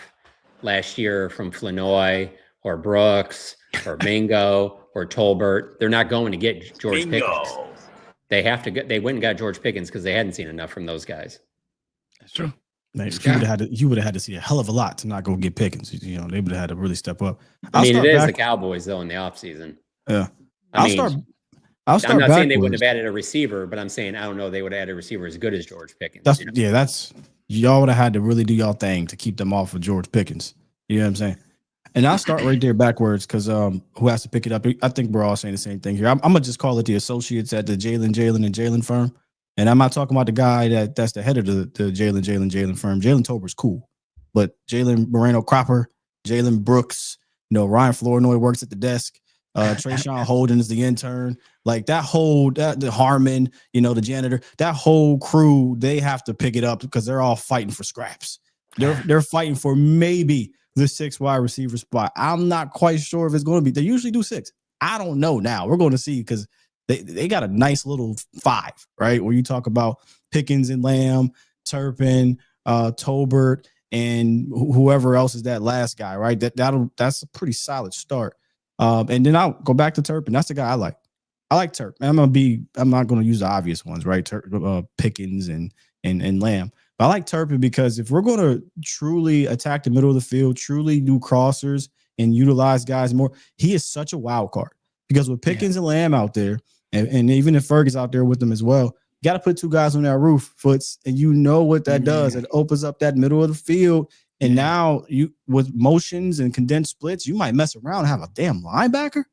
Speaker 4: last year from Flanoy or Brooks or Mingo or Tolbert, they're not going to get George Pickens. They have to get. They went and got George Pickens because they hadn't seen enough from those guys.
Speaker 1: That's true.
Speaker 3: You would have had to see a hell of a lot to not go get Pickens. They would have had to really step up.
Speaker 4: It is the Cowboys though in the offseason.
Speaker 3: Yeah.
Speaker 4: I'm not saying they
Speaker 3: backwards.
Speaker 4: wouldn't have added a receiver, but I'm saying I don't know they would have added a receiver as good as George Pickens.
Speaker 3: That's y'all would have had to really do y'all thing to keep them off of George Pickens. You know what I'm saying? And I'll start right there backwards because who has to pick it up? I think we're all saying the same thing here. I'm gonna just call it the associates at the Jalen firm. And I'm not talking about the guy that's the head of the Jalen firm. Jalen Tolbert's cool. But Jalen Moreno-Cropper, Jalen Brooks, Ryan Flournoy works at the desk. Trayshawn Holden is the intern. Like the Harmon, the janitor, that whole crew, they have to pick it up because they're all fighting for scraps. They're fighting for maybe the 6 wide receiver spot. I'm not quite sure if it's going to be. They usually do 6. I don't know now. We're going to see because they got a nice little 5, right? Where you talk about Pickens and Lamb, Turpin, Tolbert, and whoever else is that last guy, right? That's a pretty solid start. And then I'll go back to Turpin. That's the guy I like. I like Turpin. I'm not gonna use the obvious ones, right? Pickens and Lamb. But I like Turpin because if we're gonna truly attack the middle of the field, truly do crossers and utilize guys more, he is such a wild card. Because with Pickens and Lamb out there, and even if Ferg is out there with them as well, you got to put two guys on that roof, Foots, and you know what that does. It opens up that middle of the field, and now you with motions and condensed splits, you might mess around and have a damn linebacker,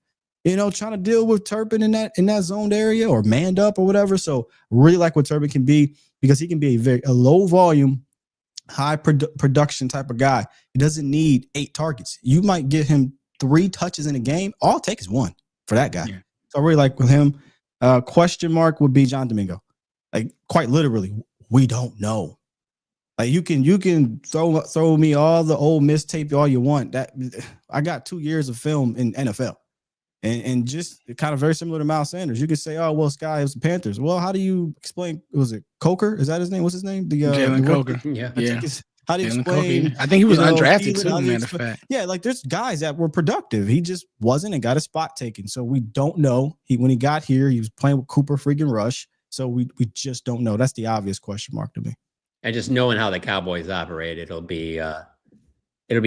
Speaker 3: trying to deal with Turpin in that zoned area or manned up or whatever. So really like what Turpin can be because he can be a low volume, high production type of guy. He doesn't need 8 targets. You might get him 3 touches in a game. All it takes is 1 for that guy. Yeah. So I really like with him. Question mark would be John Domingo. Like quite literally, we don't know. Like you can throw me all the old Miss tape all you want. That I got 2 years of film in NFL, and just kind of very similar to Miles Sanders. You could say, oh well, Sky was the Panthers. Well, how do you explain? Was it Coker? Is that his name? What's his name?
Speaker 1: Jalen Coker. Yeah.
Speaker 3: How do you explain?
Speaker 1: Coker. I think he was undrafted too, matter of fact.
Speaker 3: Yeah, like there's guys that were productive. He just wasn't and got a spot taken. So we don't know. When he got here, he was playing with Cooper freaking Rush. So we just don't know. That's the obvious question mark to me.
Speaker 4: And just knowing how the Cowboys operate, it'll be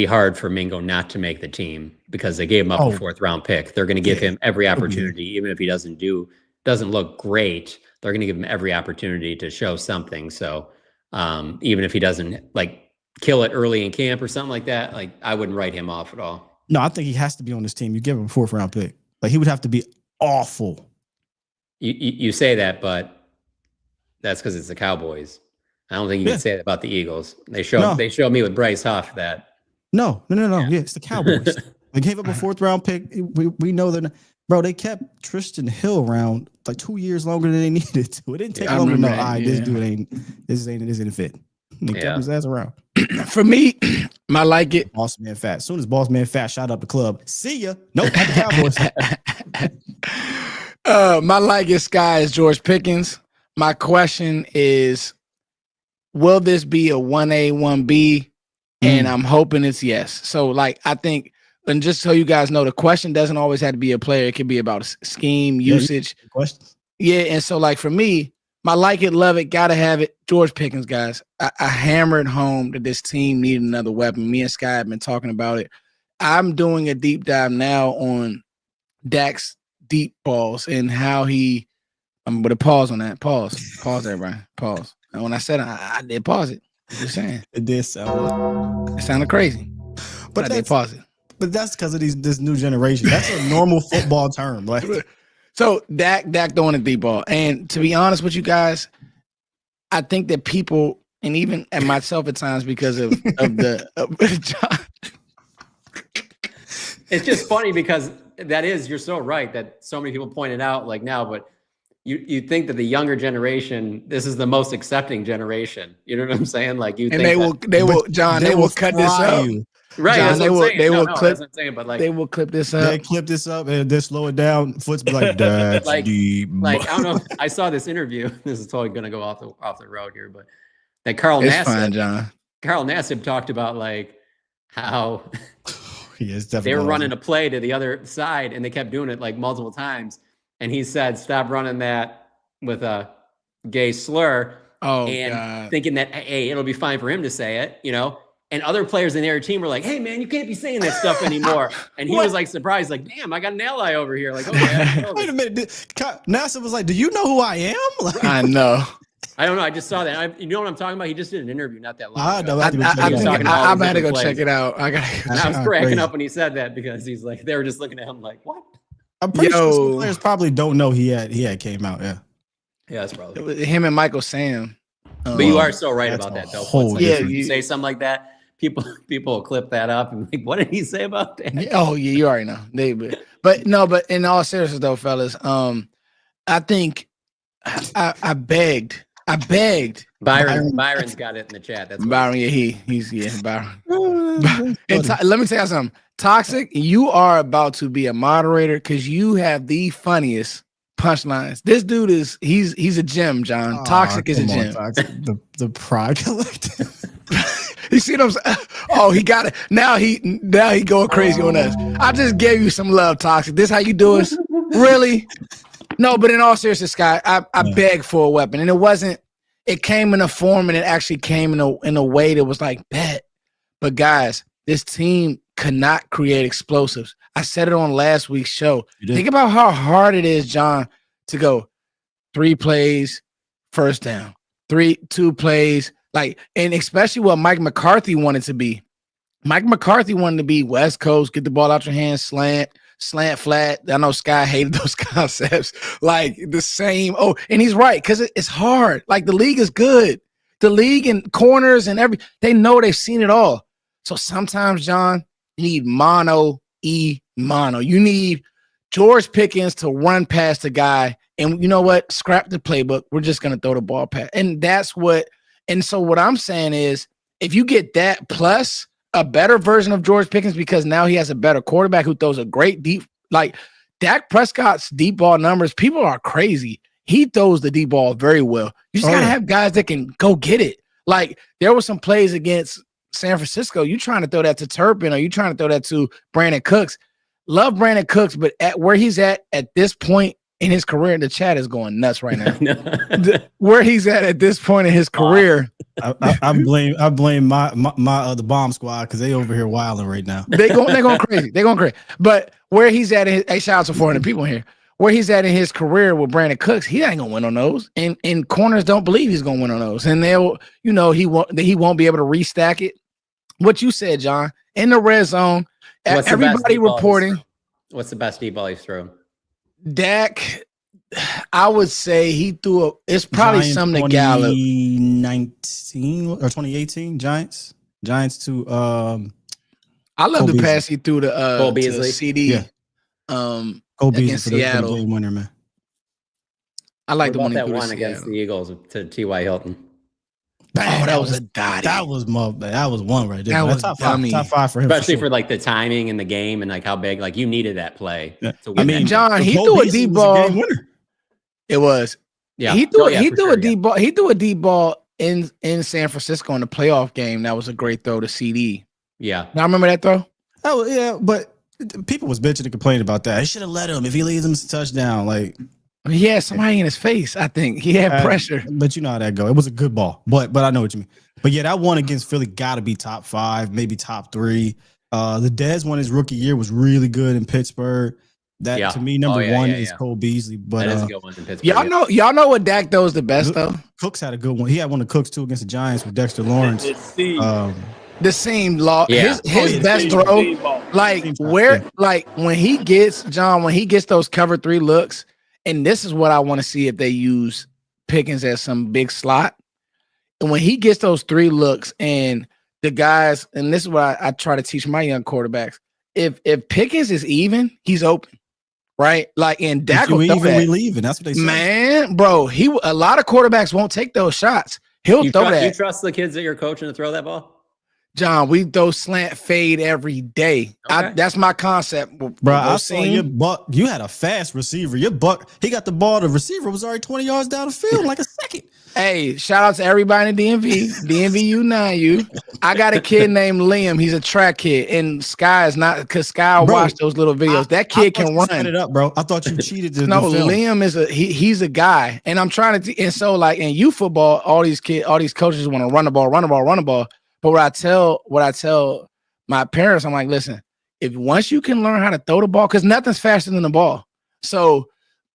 Speaker 4: hard for Mingo not to make the team because they gave him up a 4th round pick. They're going to give him every opportunity, even if he doesn't look great. They're going to give him every opportunity to show something. So even if he doesn't kill it early in camp or something like that, I wouldn't write him off at all.
Speaker 3: No, I think he has to be on this team. You give him a 4th round pick. Like he would have to be awful.
Speaker 4: You say that, but that's because it's the Cowboys. I don't think you can say that about the Eagles. They showed me with Bryce Huff that. No. Yeah, it's the Cowboys. They gave up a 4th round pick. We know that, bro. They kept Tristan Hill around like 2 years longer than they needed to. It didn't take long to know. This dude ain't fit. They kept his ass around.
Speaker 1: For me, I like it.
Speaker 3: Boss Man Fat. As soon as Boss Man Fat shot up the club, see ya. Nope, not the
Speaker 1: Cowboys. My like it, Sky, is George Pickens. My question is, will this be a 1A, 1B? And I'm hoping it's yes. So, I think, and just so you guys know, the question doesn't always have to be a player. It could be about scheme, usage.
Speaker 3: Questions.
Speaker 1: Yeah, and so, for me, my like it, love it, gotta have it. George Pickens, guys. I hammered home that this team needed another weapon. Me and Sky have been talking about it. I'm doing a deep dive now on Dak's deep balls and how he. I'm going to pause on that. Pause, everybody. Pause. And when I said I did pause it. I'm just saying.
Speaker 3: It did sound.
Speaker 1: It sounded crazy, but I did pause it.
Speaker 3: But that's because of this new generation. That's a normal football term.
Speaker 1: So Dak throwing a deep ball, and to be honest with you guys, I think that people, and even at myself at times, because of
Speaker 4: it's just funny because you're so right that so many people pointed out now, but. You think that the younger generation, this is the most accepting generation. You know what I'm saying? You think
Speaker 1: they will cut this up.
Speaker 4: Right.
Speaker 1: John, they will clip.
Speaker 4: They
Speaker 1: will clip this up.
Speaker 3: They clip this up and then slow it down. Foot's be like, that's deep.
Speaker 4: I don't know. I saw this interview. This is totally going to go off the road here, but that Carl Nassib talked about how they were running a play to the other side and they kept doing it multiple times. And he said, stop running that with a gay slur. God. Thinking that, hey, it'll be fine for him to say it, And other players in their team were like, hey, man, you can't be saying that stuff anymore. And he was surprised, damn, I got an ally over here. Okay.
Speaker 3: Wait a minute. NASA was like, do you know who I am?
Speaker 1: I know.
Speaker 4: I don't know. I just saw that. You know what I'm talking about? He just did an interview not that long ago.
Speaker 1: I'm about to go check it out. I
Speaker 4: was cracking up when he said that because he's they were just looking at him what?
Speaker 3: I'm pretty sure some players probably don't know he had came out. Yeah,
Speaker 4: that's probably
Speaker 1: him and Michael Sam.
Speaker 4: But you are so right about that, though. You say something like that, people will clip that up and what did he say about that?
Speaker 1: You already know. But in all seriousness, though, fellas, I think I begged.
Speaker 4: Byron's got it in the chat. That's
Speaker 1: Byron. Yeah, he's Byron. Let me tell you something. Toxic, you are about to be a moderator because you have the funniest punchlines. This dude he's a gem, John. Toxic is a gem.
Speaker 3: Toxic. The Pride Collective.
Speaker 1: You see what I'm saying? Oh, he got it. Now he going crazy on us. I just gave you some love, Toxic. This how you do us? Really? No, but in all seriousness, Sky, I begged for a weapon, and it came in a form, and it actually came in a way that was like, bet. But guys, this team cannot create explosives. I said it on last week's show. Think about how hard it is, John, to go 3 plays, first down, 2 plays, and especially what Mike McCarthy wanted to be. Mike McCarthy wanted to be West Coast, get the ball out your hands, slant, flat. I know Sky hated those concepts. Like the same. Oh, and he's right, because it's hard. Like the league is good. The league and corners and they know they've seen it all. So sometimes, John, you need mono. You need George Pickens to run past the guy. And you know what? Scrap the playbook. We're just going to throw the ball past. And so what I'm saying is, if you get that plus a better version of George Pickens, because now he has a better quarterback who throws a great deep, like Dak Prescott's deep ball numbers, people are crazy. He throws the deep ball very well. You just got to have guys that can go get it. Like there were some plays against San Francisco. You trying to throw that to Turpin, or you trying to throw that to Brandon Cooks. Love Brandon Cooks, but at where he's at this point in his career, the chat is going nuts right now. Where he's at this point in his career,
Speaker 3: I blame my the bomb squad, because they over here wilding right now.
Speaker 1: They're going crazy. They're going crazy. But where he's at, hey, shout out to 400 people in here. Where he's at in his career with Brandon Cooks, he ain't gonna win on those, and corners don't believe he's gonna win on those, and they'll, he won't be able to restack it. What you said, John, in the red zone, everybody reporting.
Speaker 4: What's the best deep ball he's thrown?
Speaker 3: Dak,
Speaker 1: I would say he threw it's probably
Speaker 3: Giants
Speaker 1: something to Gallup.
Speaker 3: 2019 or 2018 Giants to
Speaker 1: I love the pass he threw to CeeDee.
Speaker 3: Yeah. Cole Beasley
Speaker 1: against Seattle.
Speaker 3: Game winner, man.
Speaker 1: I like the one
Speaker 4: that one against the Eagles to T.Y. Hilton.
Speaker 1: Oh, that was a dotty.
Speaker 3: That was one right there.
Speaker 1: That was
Speaker 3: top five for him,
Speaker 4: especially for like the timing in the game and like how big, like you needed that play.
Speaker 3: Yeah.
Speaker 1: I mean, John, he threw a deep ball. It was.
Speaker 4: Yeah,
Speaker 1: he threw a deep ball. He threw a deep ball in San Francisco in the playoff game. That was a great throw to CeeDee.
Speaker 4: Yeah,
Speaker 1: now remember that throw?
Speaker 3: Oh yeah, but people was bitching and complaining about that. He should have let him. If he leads him to touchdown, like.
Speaker 1: He had somebody in his face. I think he had pressure.
Speaker 3: But you know how that go. It was a good ball. But I know what you mean. But yeah, that one against Philly got to be top 5, maybe top 3. The Dez one his rookie year was really good in Pittsburgh. That to me, number one is Cole Beasley. But
Speaker 4: that is a good one in Pittsburgh.
Speaker 1: Y'all know what Dak throws the best though.
Speaker 3: Cooks had a good one. He had one of Cooks too against the Giants with Dexter Lawrence.
Speaker 1: The seam law. His best throw, when he gets those cover 3 looks. And this is what I want to see if they use Pickens as some big slot. And when he gets those 3 looks and the guys, and this is what I try to teach my young quarterbacks. If Pickens is even, he's open, right? Like, and Dak will throw that.
Speaker 3: We leaving. That's what they say.
Speaker 1: Man, bro, a lot of quarterbacks won't take those shots. He'll throw that.
Speaker 4: You trust the kids that you're coaching to throw that ball?
Speaker 1: John, we throw slant fade every day. Okay. That's my concept.
Speaker 3: Bro, I saw your buck. You had a fast receiver. Your buck, he got the ball. The receiver was already 20 yards down the field in like a second.
Speaker 1: Hey, shout out to everybody in the DMV. DMVU 9U. I got a kid named Liam. He's a track kid. And Sky is not, because Sky watched those little videos. That kid can run.
Speaker 3: Set it up, bro. I thought you cheated.
Speaker 1: No, Liam is he's a guy. And I'm trying to, and so like in youth football, all these coaches want to run the ball. But what I tell my parents, I'm like, listen, once you can learn how to throw the ball, because nothing's faster than the ball. So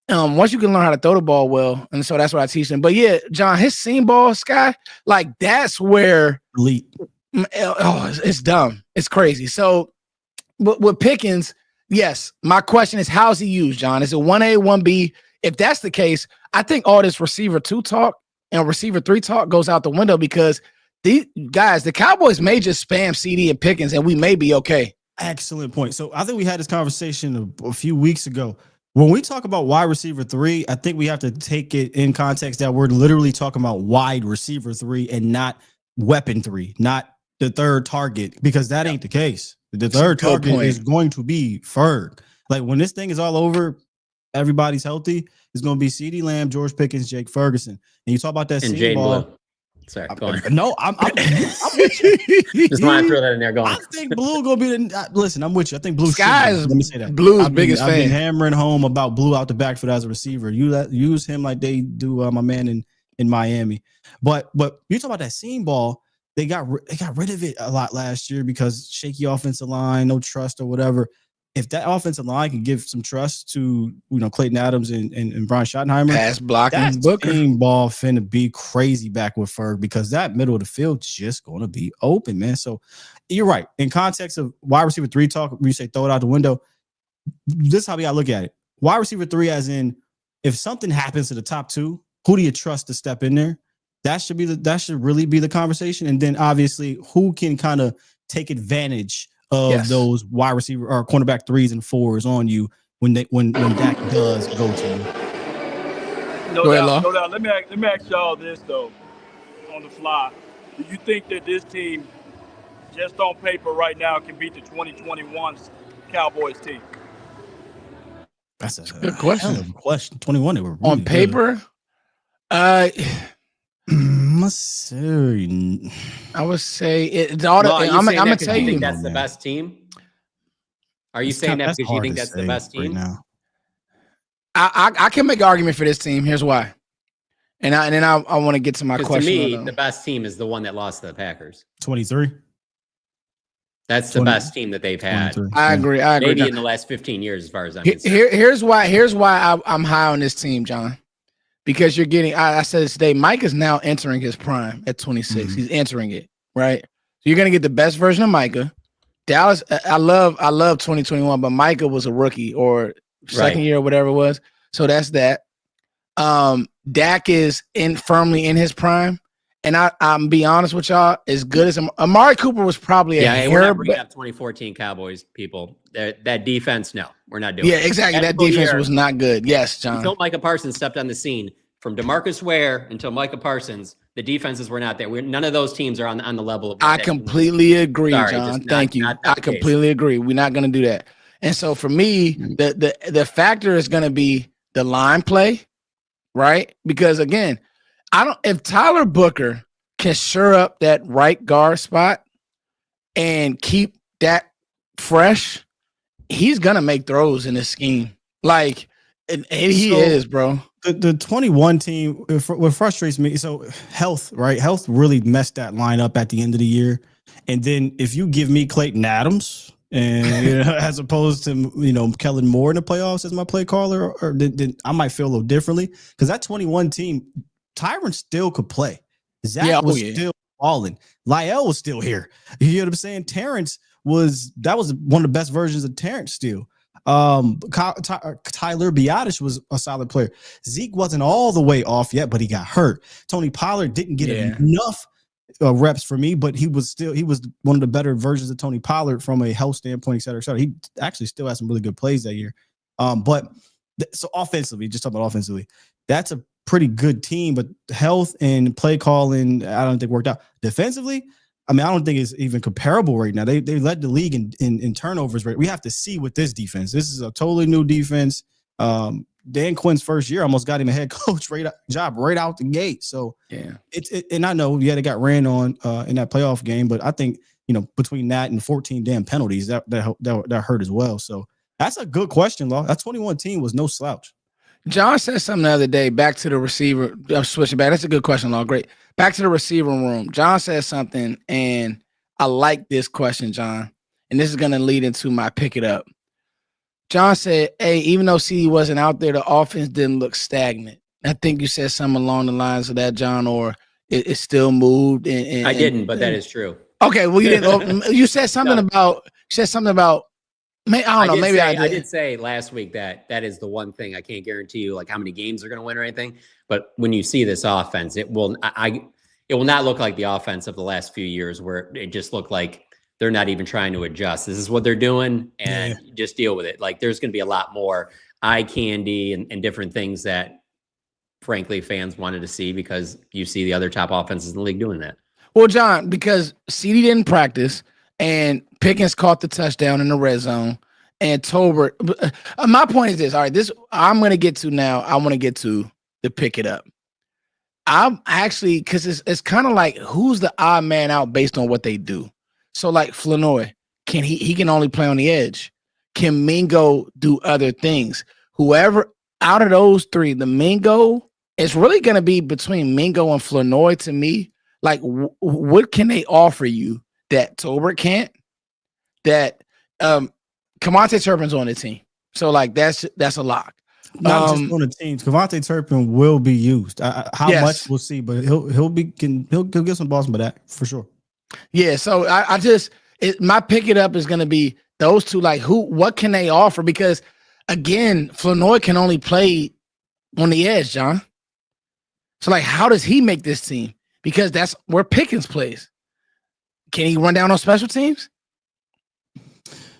Speaker 1: once you can learn how to throw the ball well, and so that's what I teach them. But yeah, John, his seam ball, Sky, like that's where
Speaker 3: elite.
Speaker 1: It's dumb. It's crazy. So with Pickens, yes, my question is, how's he used, John? Is it 1A, 1B? If that's the case, I think all this receiver 2 talk and receiver 3 talk goes out the window, because these guys, the Cowboys may just spam CeeDee and Pickens, and we may be okay.
Speaker 3: Excellent point. So I think we had this conversation a few weeks ago. When we talk about wide receiver 3, I think we have to take it in context that we're literally talking about wide receiver 3 and not weapon 3, not the third target, because that ain't the case. The third target is going to be Ferg. Like when this thing is all over, everybody's healthy, it's going to be CeeDee Lamb, George Pickens, Jake Ferguson. And you talk about that
Speaker 4: and
Speaker 3: seam ball.
Speaker 4: Blue. Sorry, go on.
Speaker 3: No, I'm with you.
Speaker 4: Just want to throw that in there. Going.
Speaker 3: I think Blue gonna be the. Listen, I'm with you. I think Blue.
Speaker 1: Sky's
Speaker 3: let me say that.
Speaker 1: Blue's biggest fan.
Speaker 3: I've been hammering home about Blue out the backfield as a receiver. Use him like they do my man in Miami. But you talk about that seam ball. They got rid of it a lot last year because shaky offensive line, no trust or whatever. If that offensive line can give some trust to Clayton Adams and Brian Schottenheimer,
Speaker 1: pass blocking,
Speaker 3: that
Speaker 1: Booker
Speaker 3: team ball finna be crazy back with Ferg because that middle of the field just gonna be open, man. So you're right. In context of wide receiver 3 talk, you say throw it out the window. This is how we gotta look at it. Wide receiver 3, as in if something happens to the top 2, who do you trust to step in there? That should really be the conversation. And then obviously who can kind of take advantage of those wide receiver or cornerback 3s and 4s on you when Dak does go to you.
Speaker 2: No doubt. Let me ask y'all this though, on the fly. Do you think that this team, just on paper right now, can beat the 2021 Cowboys team?
Speaker 3: That's a
Speaker 1: good question.
Speaker 3: Hell of a question. 21, they were really
Speaker 1: on paper.
Speaker 3: Missouri.
Speaker 1: I would say it's all. I'm gonna tell you,
Speaker 4: that's the best team. Are you saying that because you think that's the best team?
Speaker 3: Right now.
Speaker 1: I can make an argument for this team. Here's why. And then I want to get to my question.
Speaker 4: To me, the best team is the one that lost to the Packers.
Speaker 3: 23.
Speaker 4: That's the best team that they've had.
Speaker 1: I agree.
Speaker 4: Maybe in the last 15 years, as far as I'm concerned.
Speaker 1: Here's why I'm high on this team, John. Because you're getting, I said this today, Mike is now entering his prime at 26. Mm-hmm. He's entering it, right? So you're going to get the best version of Micah. Dallas, I love 2021, but Micah was a rookie or second year or whatever it was. So that's that. Dak is firmly in his prime. And I'm be honest with y'all, as good as Amari Cooper was probably
Speaker 4: we're not bringing up 2014 Cowboys people. That defense, no, we're not doing.
Speaker 1: Yeah, exactly. That defense was not good. Yes, John.
Speaker 4: Until Micah Parsons stepped on the scene, from DeMarcus Ware until Micah Parsons, the defenses were not there. None of those teams are on the level of.
Speaker 1: I completely agree, John. Thank you. I completely agree. We're not going to do that. And so for me, the factor is going to be the line play, right? Because again, if Tyler Booker can shore up that right guard spot and keep that fresh, he's gonna make throws in this scheme. Like, and he is, bro.
Speaker 3: The 21 team, what frustrates me, so health, right? Health really messed that line up at the end of the year. And then if you give me Clayton Adams and as opposed to Kellen Moore in the playoffs as my play caller, or then I might feel a little differently because that 21 team. Tyron still could play. Zach was still balling. Lyle was still here. You know what I'm saying? Terrence that was one of the best versions of Terrence still. Tyler Biadasz was a solid player. Zeke wasn't all the way off yet, but he got hurt. Tony Pollard didn't get enough reps for me, but he was one of the better versions of Tony Pollard from a health standpoint, et cetera, et cetera. He actually still had some really good plays that year. So offensively, just talking about offensively, that's a pretty good team, but health and play calling, I don't think worked out. Defensively, I don't think it's even comparable right now. They led the league in turnovers rate. We have to see with this defense. This is a totally new defense. Dan Quinn's first year almost got him a head coach job right out the gate. So and I know they got ran on in that playoff game, but I think between that and 14 damn penalties that hurt as well. So that's a good question, Law. That 21 team was no slouch.
Speaker 1: John said something the other day, back to the receiver. I'm switching back. That's a good question, Law. Great. Back to the receiver room. John said something, and I like this question, John. And this is going to lead into my pick it up. John said, hey, even though CeeDee wasn't out there, the offense didn't look stagnant. I think you said something along the lines of that, John, or it still moved.
Speaker 4: I didn't, but that is true.
Speaker 1: Okay, well, you didn't. You said something about. I don't know. Maybe I
Speaker 4: did say last week that is the one thing I can't guarantee you, like how many games they're going to win or anything. But when you see this offense, it will not look like the offense of the last few years where it just looked like they're not even trying to adjust. This is what they're doing, and just deal with it. Like there's going to be a lot more eye candy and different things that, frankly, fans wanted to see because you see the other top offenses in the league doing that.
Speaker 1: Well, John, because CeeDee didn't practice. And Pickens caught the touchdown in the red zone. and Tolbert. My point is this. All right, this I'm going to get to now. I want to get to the pick it up. I'm actually, because it's kind of like who's the odd man out based on what they do. So like Flanoy, he can only play on the edge. Can Mingo do other things? Whoever out of those three, the Mingo, it's really going to be between Mingo and Flanoy to me. Like, what can they offer you that Tolbert can't? That Kevontae Turpin's on the team. So like that's a lock.
Speaker 3: Not just on the teams. Kevontae Turpin will be used. How much we'll see, but he'll get some balls by that for sure.
Speaker 1: Yeah. So my pick it up is going to be those two. Like what can they offer? Because again, Flanoy can only play on the edge, John. So like, how does he make this team? Because that's where Pickens plays. Can he run down on special teams?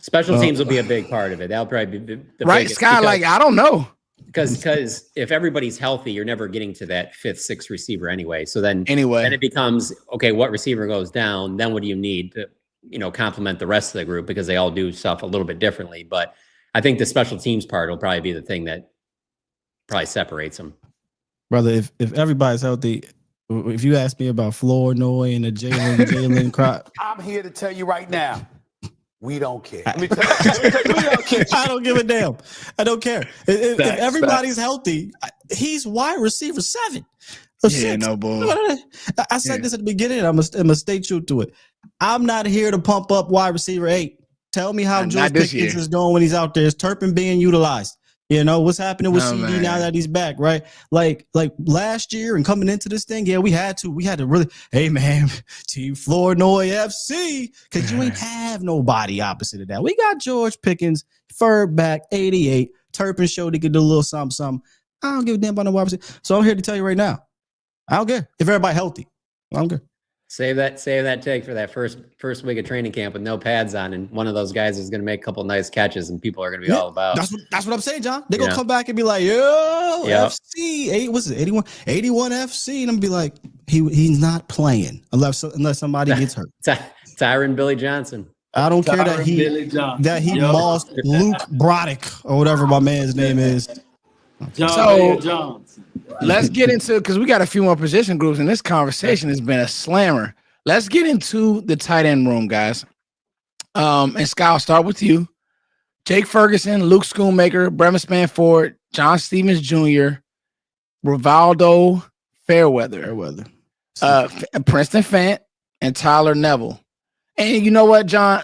Speaker 4: Special teams will be a big part of it. That'll probably be the
Speaker 1: right,
Speaker 4: biggest,
Speaker 1: Scott. Like I don't know.
Speaker 4: Because if everybody's healthy, you're never getting to that fifth, sixth receiver anyway. So then it becomes, okay, what receiver goes down? Then what do you need to, complement the rest of the group, because they all do stuff a little bit differently. But I think the special teams part will probably be the thing that probably separates them.
Speaker 3: Brother, if everybody's healthy, if you ask me about Flournoy and the Jalen crop,
Speaker 5: I'm here to tell you right now. We don't care.
Speaker 3: I don't give a damn. I don't care. If everybody's healthy, he's wide receiver 7 or 6.
Speaker 1: No boy.
Speaker 3: I said this at the beginning. I'm gonna stay true to it. I'm not here to pump up wide receiver 8. Tell me how George Pickens is doing when he's out there. Is Turpin being utilized? What's happening with CeeDee now that he's back, right? Like last year and coming into this thing, we had to really, hey man, Team Flournoy FC, because you ain't have nobody opposite of that. We got George Pickens, Ferg back, 88. Turpin showed he could do a little something. I don't give a damn about no wide receiver. So I'm here to tell you right now, I don't care if everybody healthy. I don't care.
Speaker 4: Save that take for that first week of training camp with no pads on, and one of those guys is going to make a couple nice catches, and people are going to be all about.
Speaker 3: That's what I'm saying, John. They're gonna come back and be like, yo, FC, what's it, 81 FC, and I'm gonna be like, he's not playing unless somebody gets hurt.
Speaker 4: Tyron Billy Johnson.
Speaker 3: I don't care that he lost Luke Broderick or whatever my man's name is.
Speaker 1: Let's get into, because we got a few more position groups, and this conversation has been a slammer. Let's get into the tight end room, guys. And Scott, I'll start with you. Jake Ferguson, Luke Schoonmaker, Brevin Spanford, John Stevens Jr., Rivaldo Fairweather, Princeton Fant, and Tyler Neville. And you know what, John?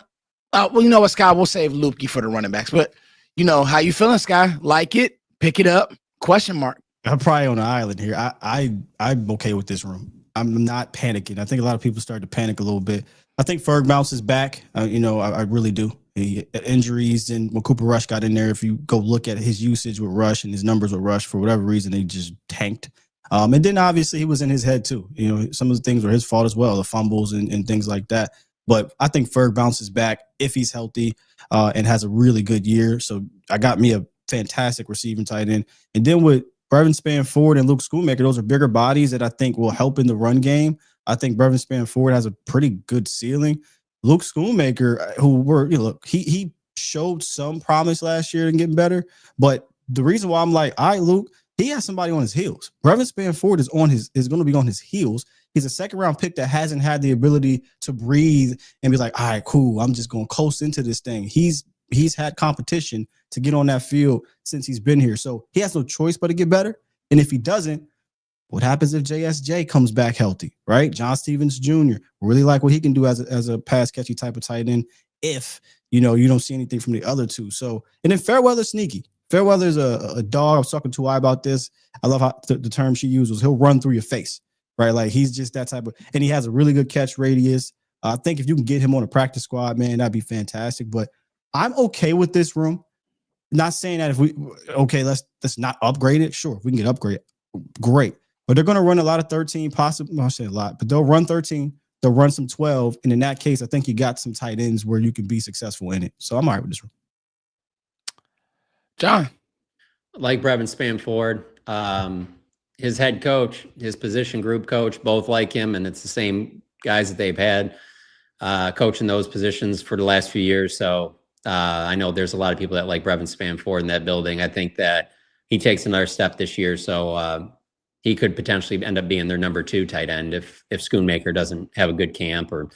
Speaker 1: You know what, Scott? We'll save Lukey for the running backs. But how you feeling, Sky? Like it? Pick it up? Question mark. I'm
Speaker 3: probably on an island here. I'm okay with this room. I'm not panicking. I think a lot of people started to panic a little bit. I think Ferg bounces back. I really do. Injuries, and when Cooper Rush got in there, if you go look at his usage with Rush and his numbers with Rush, for whatever reason, they just tanked. And then obviously he was in his head too. Some of the things were his fault as well, the fumbles and things like that. But I think Ferg bounces back if he's healthy and has a really good year. So I got me a fantastic receiving tight end. And then with Brevin Spanford and Luke Schoonmaker, those are bigger bodies that I think will help in the run game. I think Brevin Spanford has a pretty good ceiling. Luke Schoonmaker, he showed some promise last year and getting better. But the reason why I'm like, all right, Luke, he has somebody on his heels. Brevin Spanford is going to be on his heels. He's a second-round pick that hasn't had the ability to breathe and be like, all right, cool, I'm just going to coast into this thing. He's had competition to get on that field since he's been here. So he has no choice but to get better. And if he doesn't, what happens if JSJ comes back healthy, right? John Stevens Jr. really like what he can do as a pass catchy type of tight end if, you don't see anything from the other two. So, and then Fairweather's sneaky. Fairweather's a dog. I was talking to I about this. I love how the term she used was he'll run through your face, right? Like he's just that type of, and he has a really good catch radius. I think if you can get him on a practice squad, man, that'd be fantastic. But I'm okay with this room. Not saying that let's not upgrade it. Sure, if we can get upgraded, great. But they're going to run a lot of 13, possibly. I'll say a lot, but they'll run 13. They'll run some 12. And in that case, I think you got some tight ends where you can be successful in it. So I'm all right with this room.
Speaker 1: John.
Speaker 4: Like Brevin Spanford, his head coach, his position group coach, both like him. And it's the same guys that they've had coaching those positions for the last few years. So I know there's a lot of people that like Brevin Spanford in that building. I think that he takes another step this year, so he could potentially end up being their number 2 tight end if Schoonmaker doesn't have a good camp or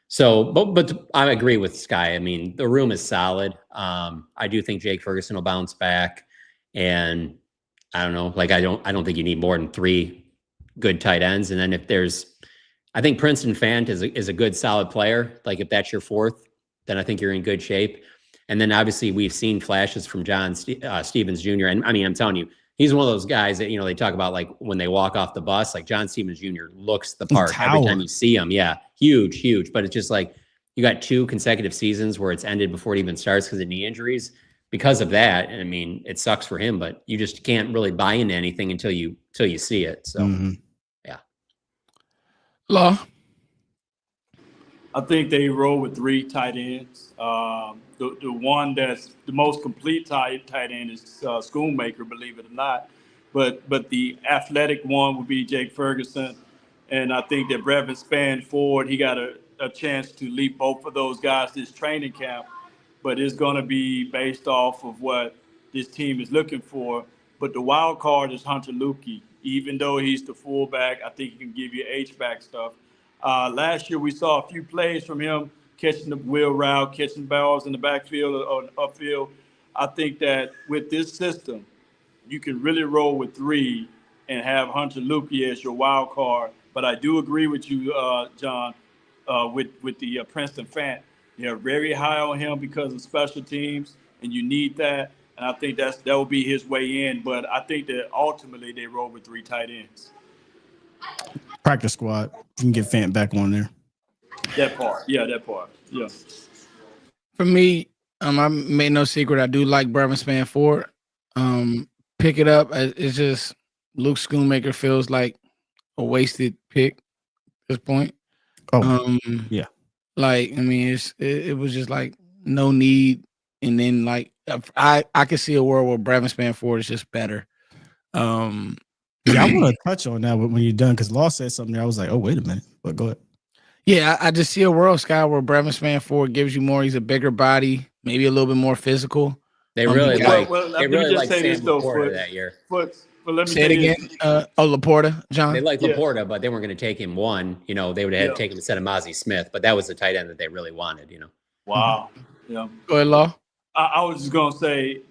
Speaker 4: so. But I agree with Sky. I mean, the room is solid. I do think Jake Ferguson will bounce back, and I don't know. Like I don't think you need more than 3 good tight ends. And then if I think Princeton Fant is a good solid player. Like if that's your 4th, then I think you're in good shape. And then obviously we've seen flashes from John Stevens Jr. And I mean, I'm telling you, he's one of those guys that, they talk about like when they walk off the bus, like John Stevens Jr. looks the part every time you see him. Yeah. Huge. But it's just like you got 2 consecutive seasons where it's ended before it even starts because of knee injuries. Because of that, and I mean, it sucks for him, but you just can't really buy into anything until you see it. So, yeah.
Speaker 1: Law.
Speaker 2: I think they roll with 3 tight ends. The one that's the most complete tight end is Schoonmaker, believe it or not. But the athletic one would be Jake Ferguson, and I think that Brevin Spanford, he got a chance to leap both of those guys this training camp. But it's going to be based off of what this team is looking for. But the wild card is Hunter Lukey. Even though he's the fullback, I think he can give you H-back stuff. Last year, we saw a few plays from him, catching the wheel route, catching balls in the backfield or upfield. I think that with this system, you can really roll with 3 and have Hunter Lukey as your wild card. But I do agree with you, John, with the Princeton Fant. They're very high on him because of special teams, and you need that. And I think that will be his way in. But I think that ultimately they roll with 3 tight ends.
Speaker 3: Practice squad. You can get Fant back on there.
Speaker 2: That part. Yeah.
Speaker 1: For me, I made no secret. I do like Brevin Spanford. Pick it up. It's just Luke Schoonmaker feels like a wasted pick at this point.
Speaker 3: Yeah.
Speaker 1: Like, I mean, it was just like no need. And then like I could see a world where Brevin Spanford is just better.
Speaker 3: Yeah, I want to touch on that when you're done because Law said something there. I was like, oh, wait a minute. But go ahead.
Speaker 1: Yeah, I just see a world, Sky, where Brevin Spanford gives you more. He's a bigger body, maybe a little bit more physical.
Speaker 4: They really like
Speaker 2: say this though,
Speaker 4: Laporta that year.
Speaker 2: But let me
Speaker 1: say it again. Laporta, John.
Speaker 4: They like Laporta, but they weren't going to take him one. They would have taken him instead of Mozzie Smith, but that was the tight end that they really wanted.
Speaker 2: Wow. Yeah.
Speaker 1: Go ahead, Law.
Speaker 2: I was just gonna say,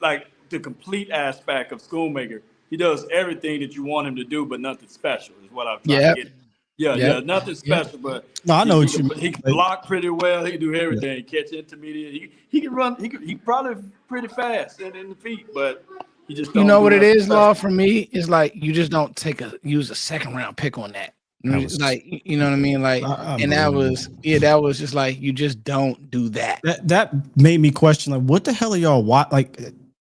Speaker 2: like the complete aspect of Schoonmaker, he does everything that you want him to do, but nothing special. Is what I'm trying to get. Yeah, nothing special, but
Speaker 3: no, I know what you mean.
Speaker 2: He can block pretty well. He can do everything. Catch intermediate. He can run. He probably pretty fast in the feet, but he just don't.
Speaker 1: You know what it is, Law, for me is like you just don't use a 2nd round pick on that. Like, you know what I mean? Like, that was just like you just don't do that.
Speaker 3: That made me question, like, what the hell are y'all like?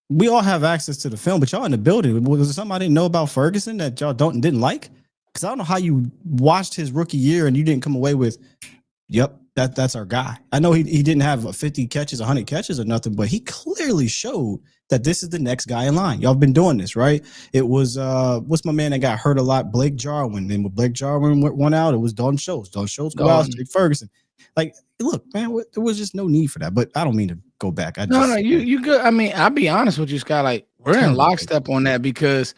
Speaker 3: We all have access to the film, but y'all in the building. Was there something I didn't know about Ferguson that y'all didn't like? Because I don't know how you watched his rookie year and you didn't come away with, yep, that's our guy. I know he didn't have 50 catches, 100 catches or nothing, but he clearly showed that this is the next guy in line. Y'all been doing this, right? It was, what's my man that got hurt a lot? Blake Jarwin. Then when Blake Jarwin went out, it was Dalton Schultz. Dalton Schultz go out, Jake Ferguson. Like, look, man, there was just no need for that. But I don't mean to go back.
Speaker 1: No, you good. I mean, I'll be honest with you, Scott. Like, we're in lockstep on that because,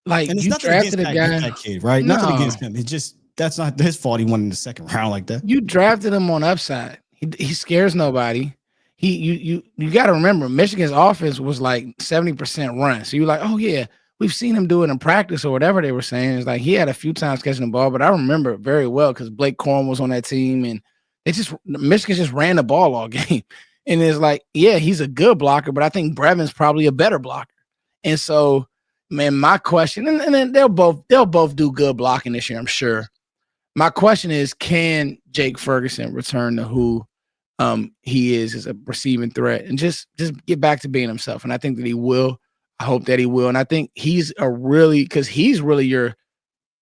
Speaker 1: like,
Speaker 3: and it's
Speaker 1: you drafted a guy,
Speaker 3: that kid, right? No. Nothing against him. It's just that's not his fault. He won in the 2nd round like that.
Speaker 1: You drafted him on upside. He scares nobody. You got to remember, Michigan's offense was like 70% run. So you're like, oh yeah, we've seen him do it in practice or whatever they were saying. It's like he had a few times catching the ball, but I remember it very well because Blake Corum was on that team, and Michigan just ran the ball all game. And it's like, yeah, he's a good blocker, but I think Brevin's probably a better blocker. And so, man, my question, and then they'll both do good blocking this year, I'm sure. My question is, can Jake Ferguson return to who he is as a receiving threat and just get back to being himself? And I think that he will. I hope that he will. And I think he's because he's really your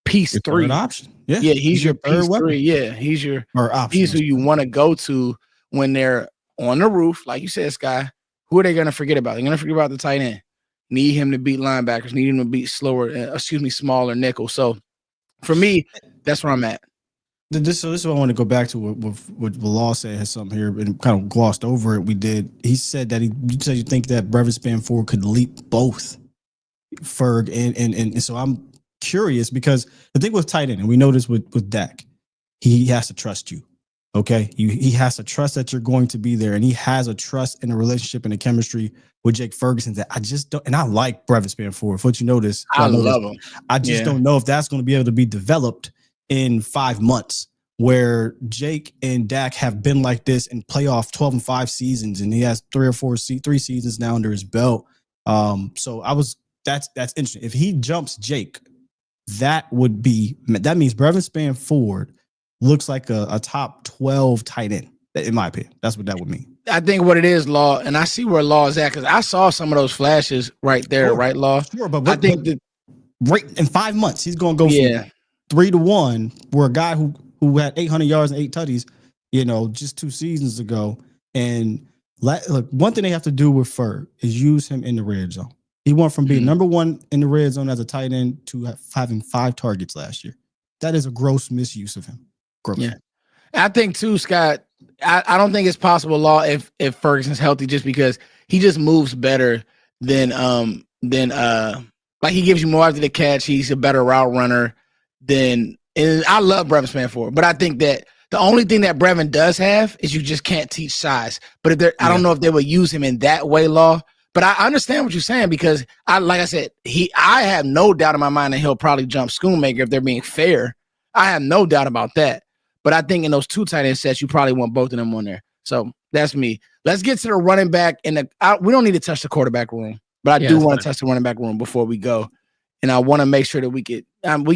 Speaker 1: piece 3
Speaker 3: option.
Speaker 1: Yeah, he's your piece 3. Yeah, he's your option. He's who you want to go to when they're on the roof, like you said, Sky. Who are they going to forget about? They're going to forget about the tight end. Need him to beat linebackers. Need him to beat smaller nickel. So for me, that's where I'm at.
Speaker 3: this is what I want to go back to. What Law said has something here and kind of glossed over it. He said that you said you think that Brevin Spann-Ford could leap both Ferg and so I'm curious because the thing with tight end, and we know this with Dak, he has to trust you. Okay, he has to trust that you're going to be there, and he has a trust in a relationship and a chemistry with Jake Ferguson that I just don't. And I like Brevin Spann-Ford. For what you notice,
Speaker 1: I love him.
Speaker 3: I just don't know if that's going to be able to be developed in 5 months. Where Jake and Dak have been like this in playoff 12-5 seasons, and he has 3 seasons now under his belt. So that's interesting. If he jumps Jake, that means Brevin Spann-Ford looks like a top 12 tight end, in my opinion. That's what that would mean.
Speaker 1: I think what it is, Law, and I see where Law is at because I saw some of those flashes right there,
Speaker 3: sure,
Speaker 1: right, Law?
Speaker 3: Sure, but
Speaker 1: I think that
Speaker 3: right in 5 months, he's going to go from 3 to 1, where a guy who had 800 yards and 8 tutties, just 2 seasons ago. And look, one thing they have to do with Ferg is use him in the red zone. He went from being number 1 in the red zone as a tight end to having 5 targets last year. That is a gross misuse of him. Gross.
Speaker 1: Yeah. I think too, Scott, I don't think it's possible, Law, if Ferguson's healthy, just because he just moves better than like he gives you more after the catch. He's a better route runner and I love Brevin Spann-Ford, but I think that the only thing that Brevin does have is you just can't teach size. But I don't know if they would use him in that way, Law. But I understand what you're saying because like I said, I have no doubt in my mind that he'll probably jump Schoonmaker if they're being fair. I have no doubt about that. But I think in those 2 tight end sets, you probably want both of them on there. So that's me. Let's get to the running back. We don't need to touch the quarterback room, but I do want to touch the running back room before we go. And I want to make sure that we can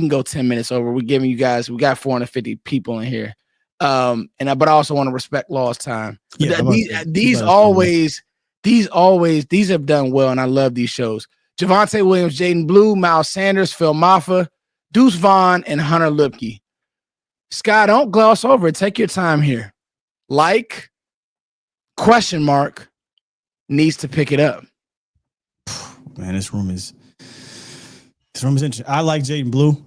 Speaker 1: go 10 minutes over. We're giving you guys, we got 450 people in here. But I also want to respect Law's time.
Speaker 3: Yeah,
Speaker 1: these have done well, and I love these shows. Javonte Williams, Jaden Blue, Miles Sanders, Phil Maffa, Deuce Vaughn, and Hunter Lipke. Scott, don't gloss over it. Take your time here. Question mark, needs to pick it up.
Speaker 3: Man, this room is interesting. I like Jaden Blue.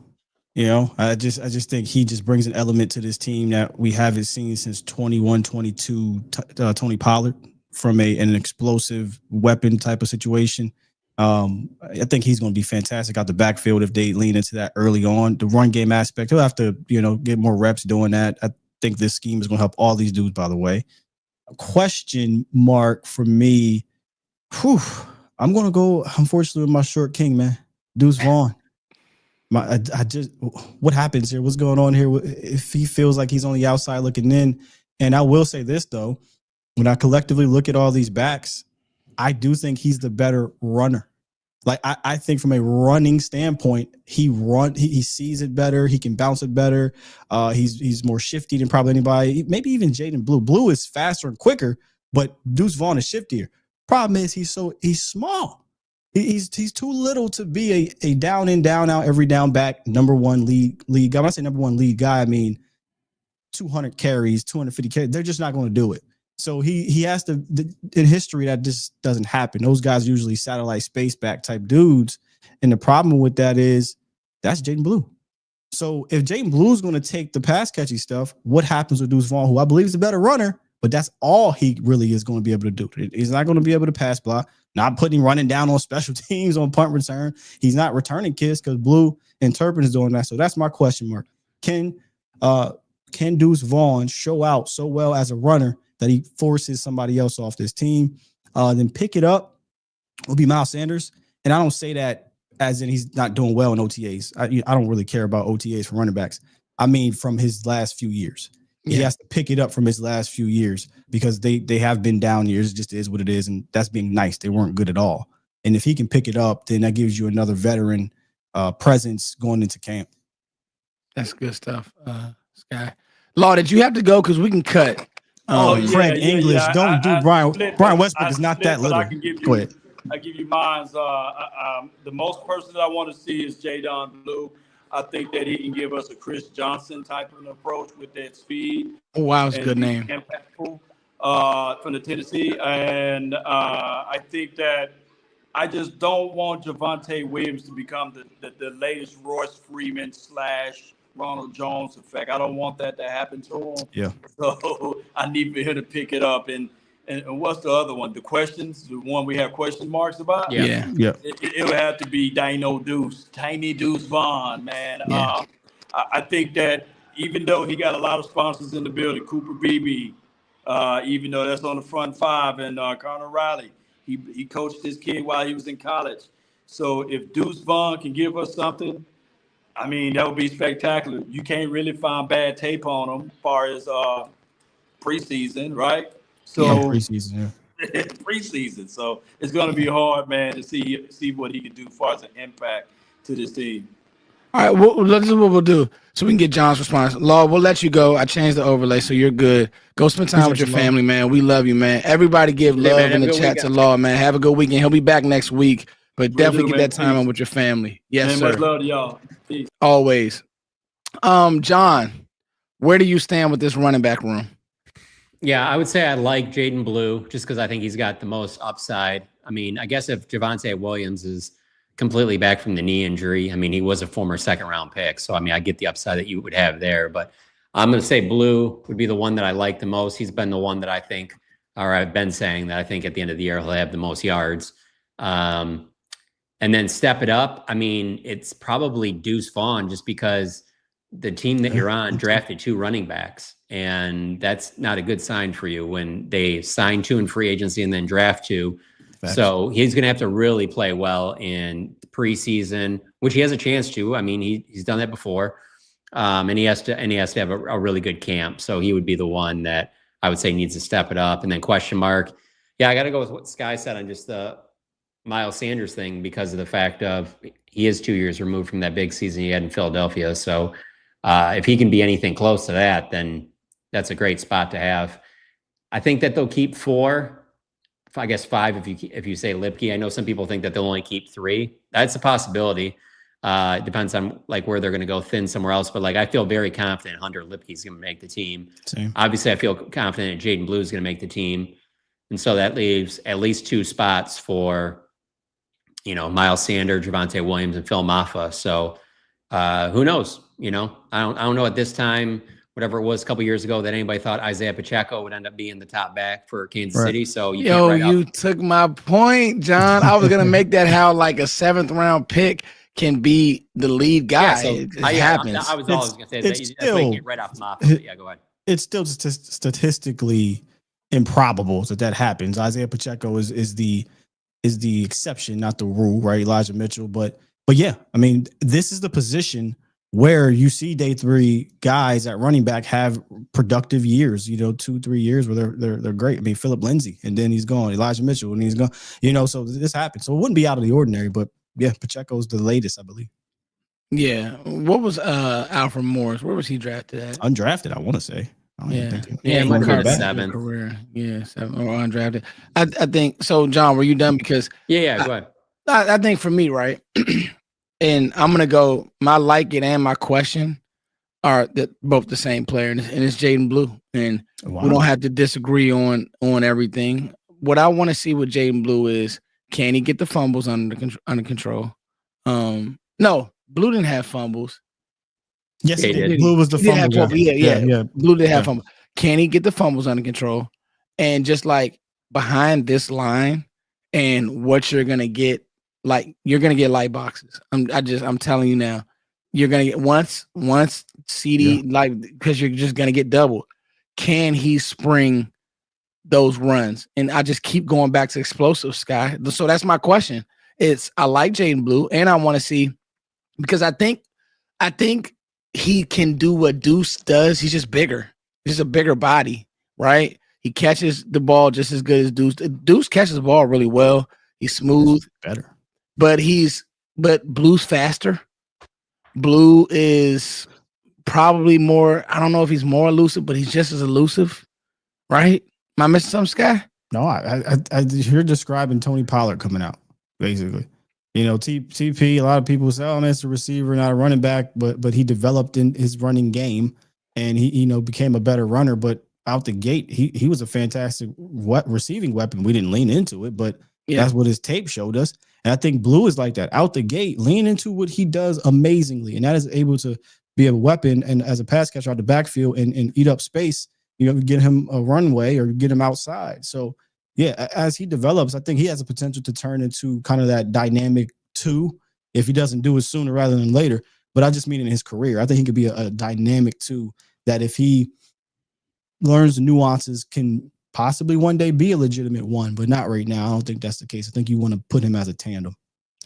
Speaker 3: I just think he just brings an element to this team that we haven't seen since 21-22 Tony Pollard from an explosive weapon type of situation. I think he's going to be fantastic out the backfield if they lean into that early on. The run game aspect, he'll have to, get more reps doing that. I think this scheme is going to help all these dudes, by the way. A question mark for me. I'm going to go, unfortunately, with my short king, man. Deuce Vaughn. What happens here? What's going on here? If he feels like he's on the outside looking in. And I will say this, though. When I collectively look at all these backs, I do think he's the better runner. I think from a running standpoint, he sees it better. He can bounce it better. He's more shifty than probably anybody. Maybe even Jaden Blue. Blue is faster and quicker, but Deuce Vaughn is shiftier. Problem is he's small. He's too little to be a down in, down out, every down back, number 1 league guy. When I say number 1 league guy, I mean 200 carries, 250 carries. They're just not going to do it. So he has to, in history, that just doesn't happen. Those guys are usually satellite space back type dudes. And the problem with that is that's Jaden Blue. So if Jaden Blue is going to take the pass catchy stuff, what happens with Deuce Vaughn, who I believe is a better runner, but that's all he really is going to be able to do. He's not going to be able to pass block, not putting running down on special teams on punt return. He's not returning kicks because Blue and Turpin is doing that. So that's my question mark. Can Deuce Vaughn show out so well as a runner that he forces somebody else off this team? Then pick it up will be Miles Sanders. And I don't say that as in he's not doing well in OTAs. I don't really care about OTAs for running backs. I mean, from his last few years. Yeah. He has to pick it up from his last few years because they have been down years. It just is what it is. And that's being nice. They weren't good at all. And if he can pick it up, then that gives you another veteran presence going into camp.
Speaker 1: That's good stuff, Sky. Law, did you have to go? Because we can cut.
Speaker 3: Craig English. Don't do Brian. Brian Westbrook is not that little. Go ahead.
Speaker 2: I give you mine. The most person that I want to see is Jaden Blue. I think that he can give us a Chris Johnson type of an approach with that speed.
Speaker 1: Oh, wow, that's a good name.
Speaker 2: Impactful from the Tennessee. And I think that I just don't want Javonte Williams to become the latest Royce Freeman / Ronald Jones effect. I don't want that to happen to him.
Speaker 3: Yeah.
Speaker 2: So I need for him to pick it up. And what's the other one? The questions, the one we have question marks about?
Speaker 1: Yeah.
Speaker 2: It would have to be Tiny Deuce Vaughn, man.
Speaker 1: Yeah.
Speaker 2: I think that even though he got a lot of sponsors in the building, Cooper Beebe, even though that's on the front five, and Connor Riley, he coached this kid while he was in college. So if Deuce Vaughn can give us something, I mean, that would be spectacular. You can't really find bad tape on him as far as preseason, right? So
Speaker 3: preseason,
Speaker 2: preseason. So it's going to be hard, man, to see what he can do as far as an impact to this team.
Speaker 1: All right, well, this is what we'll do so we can get John's response. Law, we'll let you go. I changed the overlay, so you're good. Go spend time with your family, man. We love you, man. Everybody give love in the chat to Law, man. Have a good weekend. He'll be back next week, but definitely get that time on with your family. Yes, sir.
Speaker 2: Much love to y'all. Peace.
Speaker 1: Always. John, where do you stand with this running back room?
Speaker 4: Yeah, I would say I like Jaden Blue just because I think he's got the most upside. I mean, I guess if Javonte Williams is completely back from the knee injury, I mean, he was a former second-round pick. So, I mean, I get the upside that you would have there. But I'm going to say Blue would be the one that I like the most. He's been the one that I think, or I've been saying that I think at the end of the year he'll have the most yards. And then step it up. I mean, it's probably Deuce Vaughn just because the team that you're on drafted 2 running backs. And that's not a good sign for you when they sign 2 in free agency and then draft 2. Facts. So he's going to have to really play well in preseason, which he has a chance to. I mean, he's done that before, and he has to have a really good camp. So he would be the one that I would say needs to step it up. And then question mark, yeah, I got to go with what Sky said on just the Miles Sanders thing because of the fact of he is 2 years removed from that big season he had in Philadelphia. So if he can be anything close to that, then that's a great spot to have. I think that they'll keep 4. I guess 5 if you say Lipke. I know some people think that they'll only keep 3. That's a possibility. It depends on like where they're going to go thin somewhere else. But like I feel very confident Hunter Lipke's going to make the team.
Speaker 3: Same.
Speaker 4: Obviously, I feel confident that Jaden Blue is going to make the team, and so that leaves at least 2 spots for Miles Sanders, Javonte Williams, and Phil Maffa. So who knows? I don't know at this time. Whatever it was a couple years ago that anybody thought Isaiah Pacheco would end up being the top back for Kansas City. So you
Speaker 1: took my point, John. I was gonna make that how like a 7th round pick can be the lead guy.
Speaker 4: Yeah,
Speaker 1: it happens.
Speaker 4: I was always gonna say that's making it right off the mouth. Yeah, go ahead.
Speaker 3: It's still statistically improbable that happens. Isaiah Pacheco is the exception, not the rule, right? Elijah Mitchell, but yeah, I mean, this is the position where you see day 3 guys at running back have productive years, 2-3 years where they're great. I mean, Philip Lindsay, and then he's gone. Elijah Mitchell, and he's gone. So this happens. So it wouldn't be out of the ordinary, but yeah, Pacheco's the latest, I believe.
Speaker 1: Yeah. What was Alfred Morris? Where was he drafted at?
Speaker 3: Undrafted, I want to say.
Speaker 4: It might have been 7.
Speaker 1: Career. Yeah, 7 or undrafted. I think so. John, were you done? Because
Speaker 4: go ahead.
Speaker 1: I think for me, right. And I'm gonna go. My like it and my question are both the same player, and it's Jaden Blue. And we don't have to disagree on everything. What I want to see with Jaden Blue is, can he get the fumbles under control? No, Blue didn't have fumbles.
Speaker 3: Yes, he did. Blue was the fumble guy.
Speaker 1: Yeah. Blue did have fumbles. Can he get the fumbles under control? And just like behind this line, and what you're gonna get. Like you're gonna get light boxes. I'm telling you now. You're gonna get once CeeDee because you're just gonna get double. Can he spring those runs? And I just keep going back to explosive, Sky. So that's my question. I like Jaden Blue, and I want to see because I think he can do what Deuce does. He's just bigger. He's just a bigger body, right? He catches the ball just as good as Deuce. Deuce catches the ball really well. He's smooth,
Speaker 3: better.
Speaker 1: But Blue's faster. Blue is probably more, I don't know if he's more elusive, but he's just as elusive, right? Am I missing something, Sky?
Speaker 3: No, you're describing Tony Pollard coming out, basically. TP, a lot of people say, oh, man, it's a receiver, not a running back, but he developed in his running game, and he became a better runner. But out the gate, he was a fantastic receiving weapon. We didn't lean into it, but that's what his tape showed us. And I think Blue is like that. Out the gate, lean into what he does amazingly. And that is able to be a weapon and as a pass catcher out the backfield and eat up space, get him a runway or get him outside. So yeah, as he develops, I think he has a potential to turn into kind of that dynamic 2 if he doesn't do it sooner rather than later. But I just mean in his career, I think he could be a dynamic 2 that if he learns the nuances can possibly one day be a legitimate 1, but not right now. I don't think that's the case. I think you want to put him as a tandem.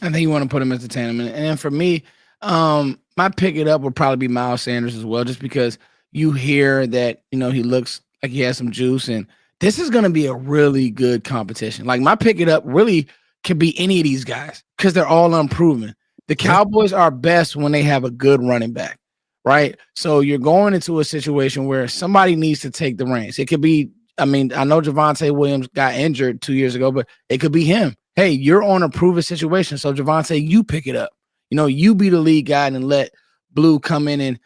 Speaker 1: I think you want to put him as a tandem. And then for me, my pick it up would probably be Miles Sanders as well, just because you hear that, he looks like he has some juice, and this is going to be a really good competition. Like my pick it up really could be any of these guys because they're all unproven. The Cowboys are best when they have a good running back, right? So you're going into a situation where somebody needs to take the reins. It could be, I know Javonte Williams got injured 2 years ago, but it could be him. Hey, you're on a proven situation. So Javonte, you pick it up. You be the lead guy and let Blue come in and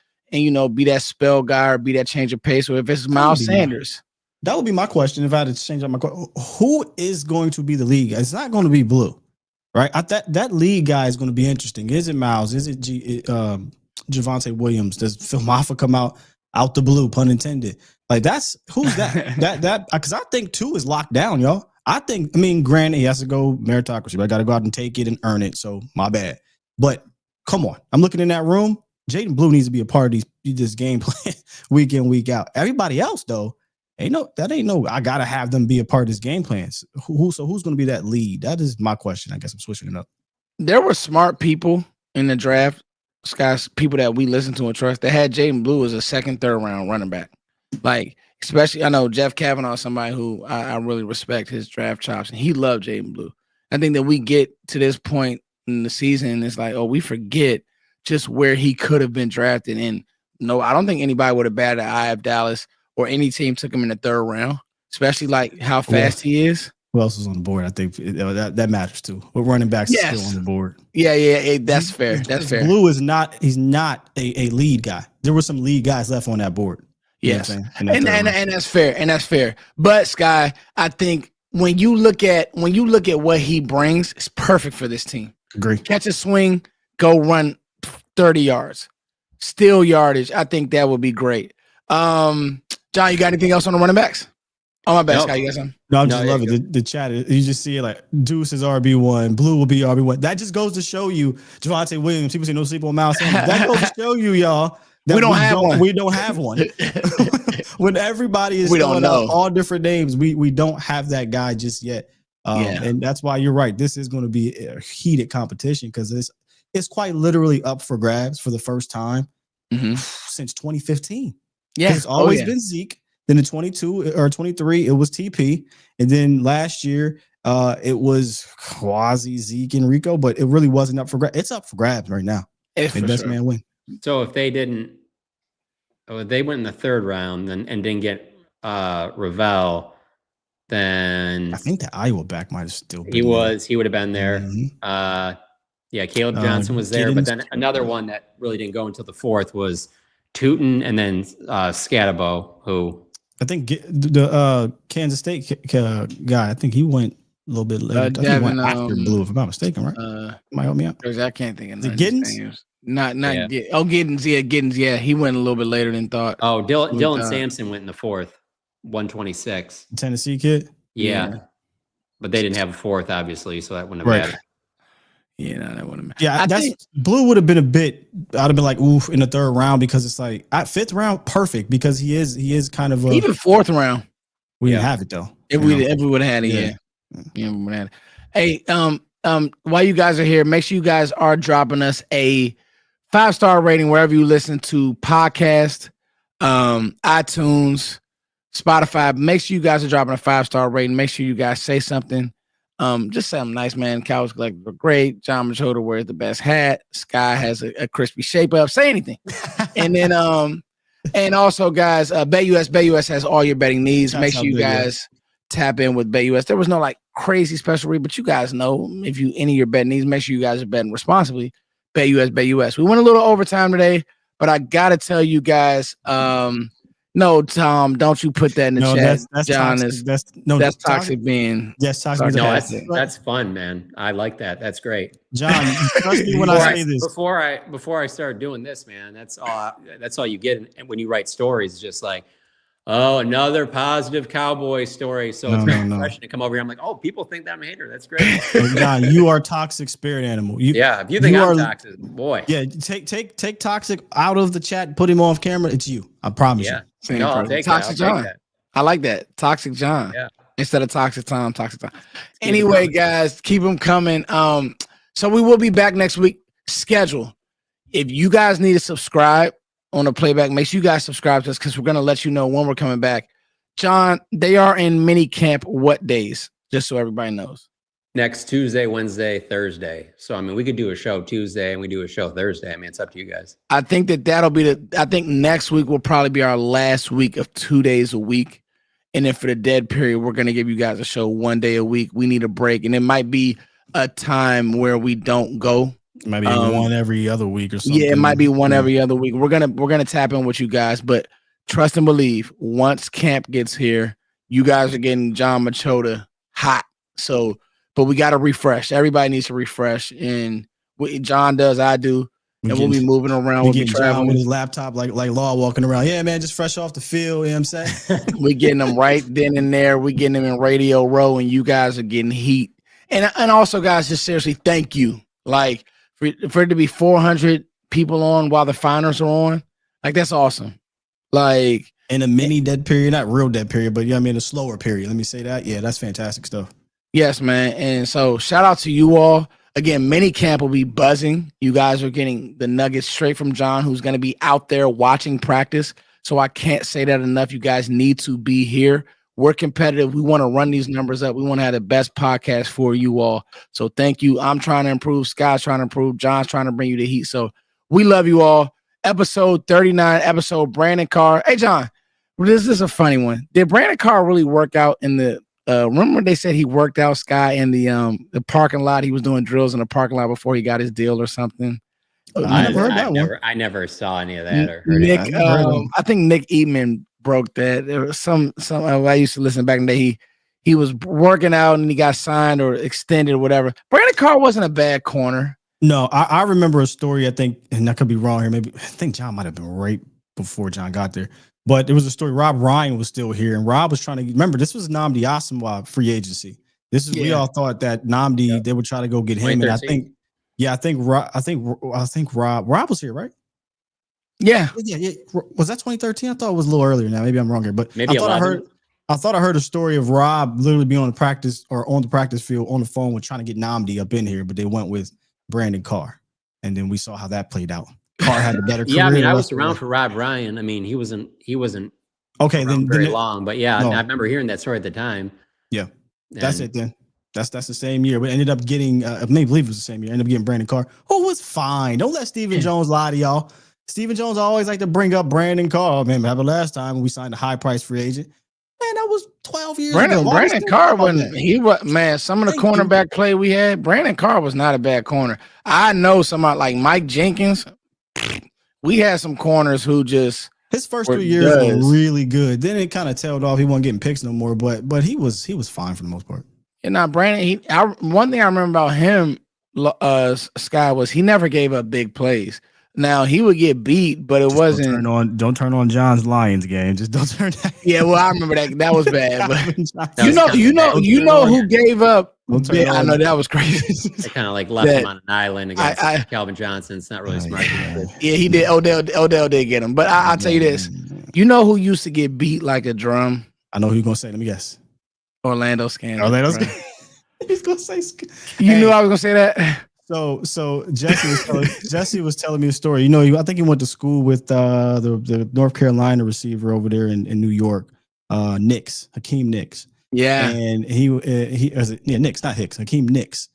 Speaker 1: be that spell guy or be that change of pace. Or if it's Miles Sanders.
Speaker 3: That would be my question if I had to change up my question. Who is going to be the lead guy? It's not going to be Blue, right? That lead guy is going to be interesting. Is it Miles? Is it Javonte Williams? Does Phil Maffa come out the blue, pun intended? Like who's that? that because I think 2 is locked down, y'all. Granted, he has to go meritocracy, but I got to go out and take it and earn it. So my bad. But come on, I'm looking in that room. Jaden Blue needs to be a part of this game plan week in, week out. Everybody else though, I gotta have them be a part of this game plans. Who's going to be that lead? That is my question. I guess I'm switching it up.
Speaker 1: There were smart people in the draft, guys, people that we listen to and trust, that had Jaden Blue as a second, third round running back. Like, especially, I know Jeff Kavanaugh is somebody who I really respect his draft chops, and he loved Jaden Blue. I think that we get to this point in the season, and it's like, we forget just where he could have been drafted. And no, I don't think anybody would have batted an eye of Dallas or any team took him in the third round, especially like how fast he is.
Speaker 3: Who else is on the board? I think that matters too. What running backs are still on the board?
Speaker 1: Yeah, that's fair. That's fair.
Speaker 3: Blue he's not a lead guy. There were some lead guys left on that board.
Speaker 1: Yes, and that's fair. And that's fair. But Sky, I think when you look at what he brings, it's perfect for this team.
Speaker 3: Agree.
Speaker 1: Catch a swing, go run 30 yards, steal yardage. I think that would be great. John, you got anything else on the running backs? Oh, my bad,
Speaker 3: nope.
Speaker 1: Sky, you got something?
Speaker 3: No, I'm just loving the chat. You just see it like Deuce is RB1, Blue will be RB1. That just goes to show you, Javonte Williams, people say no sleep on Miles Sanders. That goes to show you, y'all, that we don't have one. When everybody is throwing out all different names, we don't have that guy just yet. And that's why you're right. This is going to be a heated competition because it's quite literally up for grabs for the first time since 2015. Yeah, it's always been Zeke. Then in 22 or 23, it was TP. And then last year, it was quasi Zeke and Rico, but it really wasn't up for grabs. It's up for grabs right now. Best man win.
Speaker 4: So if they didn't, they went in the third round and didn't get Ravel, then
Speaker 3: I think the Iowa back might have still been
Speaker 4: he would have been there. Caleb Johnson was there, but then another one that really didn't go until the fourth was Tootin and then Scatabo, who
Speaker 3: I think the Kansas State guy, I think he went a little bit later. He went after Blue, if I'm not mistaken, right? Might help me out.
Speaker 1: I can't think of
Speaker 3: Giddens?
Speaker 1: Giddens. Yeah, he went a little bit later than thought.
Speaker 4: Oh, Dylan Sampson went in the fourth, 126.
Speaker 3: Tennessee kid?
Speaker 4: Yeah. But they didn't have a fourth, obviously, so that wouldn't have mattered.
Speaker 1: Yeah, that wouldn't have.
Speaker 3: Yeah, Blue would have been I'd have been like, oof, in the third round because it's like at fifth round, perfect because he is kind of
Speaker 1: even fourth round.
Speaker 3: We didn't have it though.
Speaker 1: If we would have had it, yeah. Hey, while you guys are here, make sure you guys are dropping us a 5-star rating wherever you listen to podcast, iTunes, Spotify. Make sure you guys are dropping a 5-star rating. Make sure you guys say something. Just something nice, man. Cowboys Collective are great. John Machota wears the best hat. Sky has a crispy shape up. Say anything. And then, and also, guys, BetUS has all your betting needs. Make sure you guys tap in with BetUS. There was no like crazy special read, but you guys know if you any of your betting needs, make sure you guys are betting responsibly. BetUS. We went a little overtime today, but I gotta tell you guys, No, Tom, don't you put that in the
Speaker 3: No,
Speaker 1: chat.
Speaker 3: that's
Speaker 1: John
Speaker 3: toxic.
Speaker 1: is
Speaker 3: That's
Speaker 1: toxic being.
Speaker 3: Yes, toxic.
Speaker 4: No,
Speaker 1: sarcastic.
Speaker 4: that's fun, man. I like that. That's great.
Speaker 3: John, trust me when I say this.
Speaker 4: Before I started doing this, man, that's all you get. And when you write stories, just like, oh, another positive Cowboy story. So it's very refreshing to come over here. I'm like, oh, people think that I'm a hater. That's great.
Speaker 3: John, you are a toxic spirit animal.
Speaker 4: If you think I'm toxic, boy.
Speaker 3: Yeah, take toxic out of the chat, put him off camera. It's you. I promise you.
Speaker 4: No, I'll take
Speaker 1: Toxic
Speaker 4: that.
Speaker 1: John. I like that. Toxic John.
Speaker 4: Yeah.
Speaker 1: Instead of Toxic Tom, Toxic Tom. Anyway, guys, keep them coming. So we will be back next week. Schedule. If you guys need to subscribe on the playback, make sure you guys subscribe to us because we're going to let you know when we're coming back. John, they are in mini camp what days? Just so everybody knows.
Speaker 4: Next Tuesday, Wednesday, Thursday. So, I mean, we could do a show Tuesday and we do a show Thursday. I mean, it's up to you guys.
Speaker 1: I think that'll be I think next week will probably be our last week of 2 days a week. And then for the dead period, we're going to give you guys a show 1 day a week. We need a break. And it might be a time where we don't go.
Speaker 3: Maybe one every other week or something.
Speaker 1: Yeah, it might be one every other week. We're gonna tap in with you guys, but trust and believe, once camp gets here, you guys are getting John Machota hot. So, but we got to refresh. Everybody needs to refresh. And what John does, I do. We'll be moving around. We'll be traveling
Speaker 3: with his laptop, like Law walking around. Yeah, man, just fresh off the field. You know what I'm saying?
Speaker 1: We're getting them right then and there. We're getting them in Radio Row, and you guys are getting heat. And also, guys, just seriously, thank you. Like for it to be 400 people on while the finals are on, like that's awesome. Like
Speaker 3: in a mini dead period, not real dead period, but I mean a slower period. Let me say that. Yeah, that's fantastic stuff.
Speaker 1: Yes, man. And so shout out to you all. Again, mini camp will be buzzing. You guys are getting the nuggets straight from John, who's going to be out there watching practice. So I can't say that enough. You guys need to be here. We're competitive. We want to run these numbers up. We want to have the best podcast for you all. So thank you. I'm trying to improve. Scott's trying to improve. John's trying to bring you the heat. So we love you all. Episode 39, episode Brandon Carr. Hey, John, this is a funny one. Did Brandon Carr really work out in the remember they said he worked out Sky in the parking lot? He was doing drills in the parking lot before he got his deal or something.
Speaker 3: I never heard that one.
Speaker 4: I never saw any of that or heard
Speaker 1: Nick,
Speaker 4: it.
Speaker 1: I think Nick Eatman broke that. There was some I used to listen back in the day. He was working out and he got signed or extended or whatever. Brandon Carr wasn't a bad corner.
Speaker 3: No, I remember a story, I think, and I could be wrong here. Maybe I think John might have been right before John got there. But there was a story. Rob Ryan was still here, and Rob was trying to remember. This was Nnamdi Asomugha free agency. This is we all thought that Nnamdi they would try to go get him, and I think Rob was here, right?
Speaker 1: Yeah.
Speaker 3: Was that 2013? I thought it was a little earlier. Now maybe I'm wrong here, but
Speaker 4: maybe
Speaker 3: I thought I heard a story of Rob literally being on the practice field on the phone with trying to get Nnamdi up in here, but they went with Brandon Carr, and then we saw how that played out. Carr had a better career.
Speaker 4: Yeah, I mean, I was around for Rob Ryan. I mean, he wasn't
Speaker 3: okay then
Speaker 4: very long, but yeah, I remember hearing that story at the time.
Speaker 3: Yeah, that's it then. That's the same year. We ended up getting, I believe it was the same year. Ended up getting Brandon Carr, who was fine. Don't let Stephen Jones lie to y'all. Stephen Jones always like to bring up Brandon Carr. Man, remember last time we signed a high price free agent? Man, that was 12 years ago.
Speaker 1: Brandon Carr wasn't. He was, man. Some of the cornerback play we had, Brandon Carr was not a bad corner. I know somebody like Mike Jenkins. We had some corners who just
Speaker 3: his first 3 years were really good. Then it kind of tailed off. He wasn't getting picks no more, but he was fine for the most part.
Speaker 1: And now Brandon, one thing I remember about him, Sky, was he never gave up big plays. Now he would get beat, but it wasn't.
Speaker 3: Don't turn on John's Lions game. Just don't turn that.
Speaker 1: Yeah, well, I remember that. That was bad. But you know who gave up. I know that was crazy.
Speaker 4: They kind of like left him on an island against Calvin Johnson. It's not really smart.
Speaker 1: Yeah, he did. Odell did get him. But I'll tell you this. You know who used to get beat like a drum?
Speaker 3: I know who you're gonna say. Let me guess.
Speaker 1: Orlando Scandal.
Speaker 3: He's gonna say.
Speaker 1: You knew I was gonna say that.
Speaker 3: So Jesse was telling me a story. You know, I think he went to school with the North Carolina receiver over there in New York, Hakeem Nicks.
Speaker 1: Yeah,
Speaker 3: and Nicks, not Hicks, Hakeem Nicks.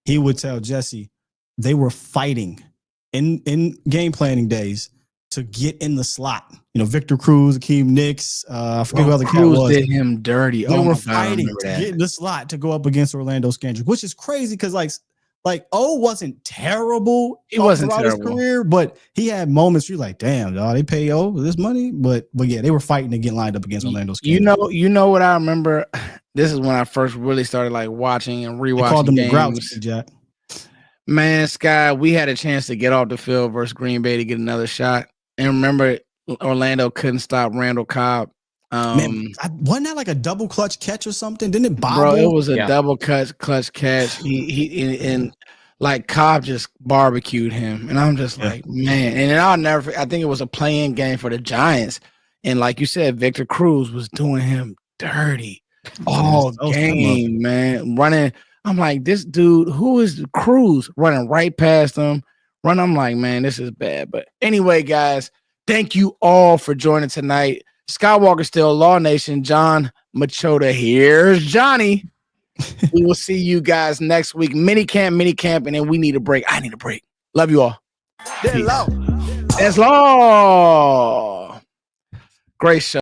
Speaker 3: He would tell Jesse they were fighting in game planning days to get in the slot. You know, Victor Cruz, Hakeem Nicks. I forget who other Cruz was.
Speaker 1: Did him dirty.
Speaker 3: They were fighting to get in the slot to go up against Orlando Scandrick, which is crazy because like like wasn't terrible.
Speaker 1: He wasn't
Speaker 3: throughout
Speaker 1: terrible.
Speaker 3: his career, but he had moments you're like, damn, dog, they pay this money. But yeah, they were fighting to get lined up against Orlando's.
Speaker 1: You know what I remember? This is when I first really started like watching and rewatching.
Speaker 3: They called them
Speaker 1: games.
Speaker 3: the Grouch, Jack.
Speaker 1: Man, Sky, we had a chance to get off the field versus Green Bay to get another shot. And remember, Orlando couldn't stop Randall Cobb.
Speaker 3: Man, wasn't that like a double clutch catch or something? Didn't it bobble?
Speaker 1: Bro, it was a double clutch catch. He like Cobb just barbecued him, and I'm just like, man. And then I'll never. I think it was a play-in game for the Giants, and like you said, Victor Cruz was doing him dirty all game, man. Running. I'm like, this dude, who is Cruz, running right past him? I'm like, man, this is bad. But anyway, guys, thank you all for joining tonight. Skywalker still, Law Nation, John Machota. Here's Johnny. We will see you guys next week. Mini camp, and then we need a break. I need a break. Love you all. That's law. Great show.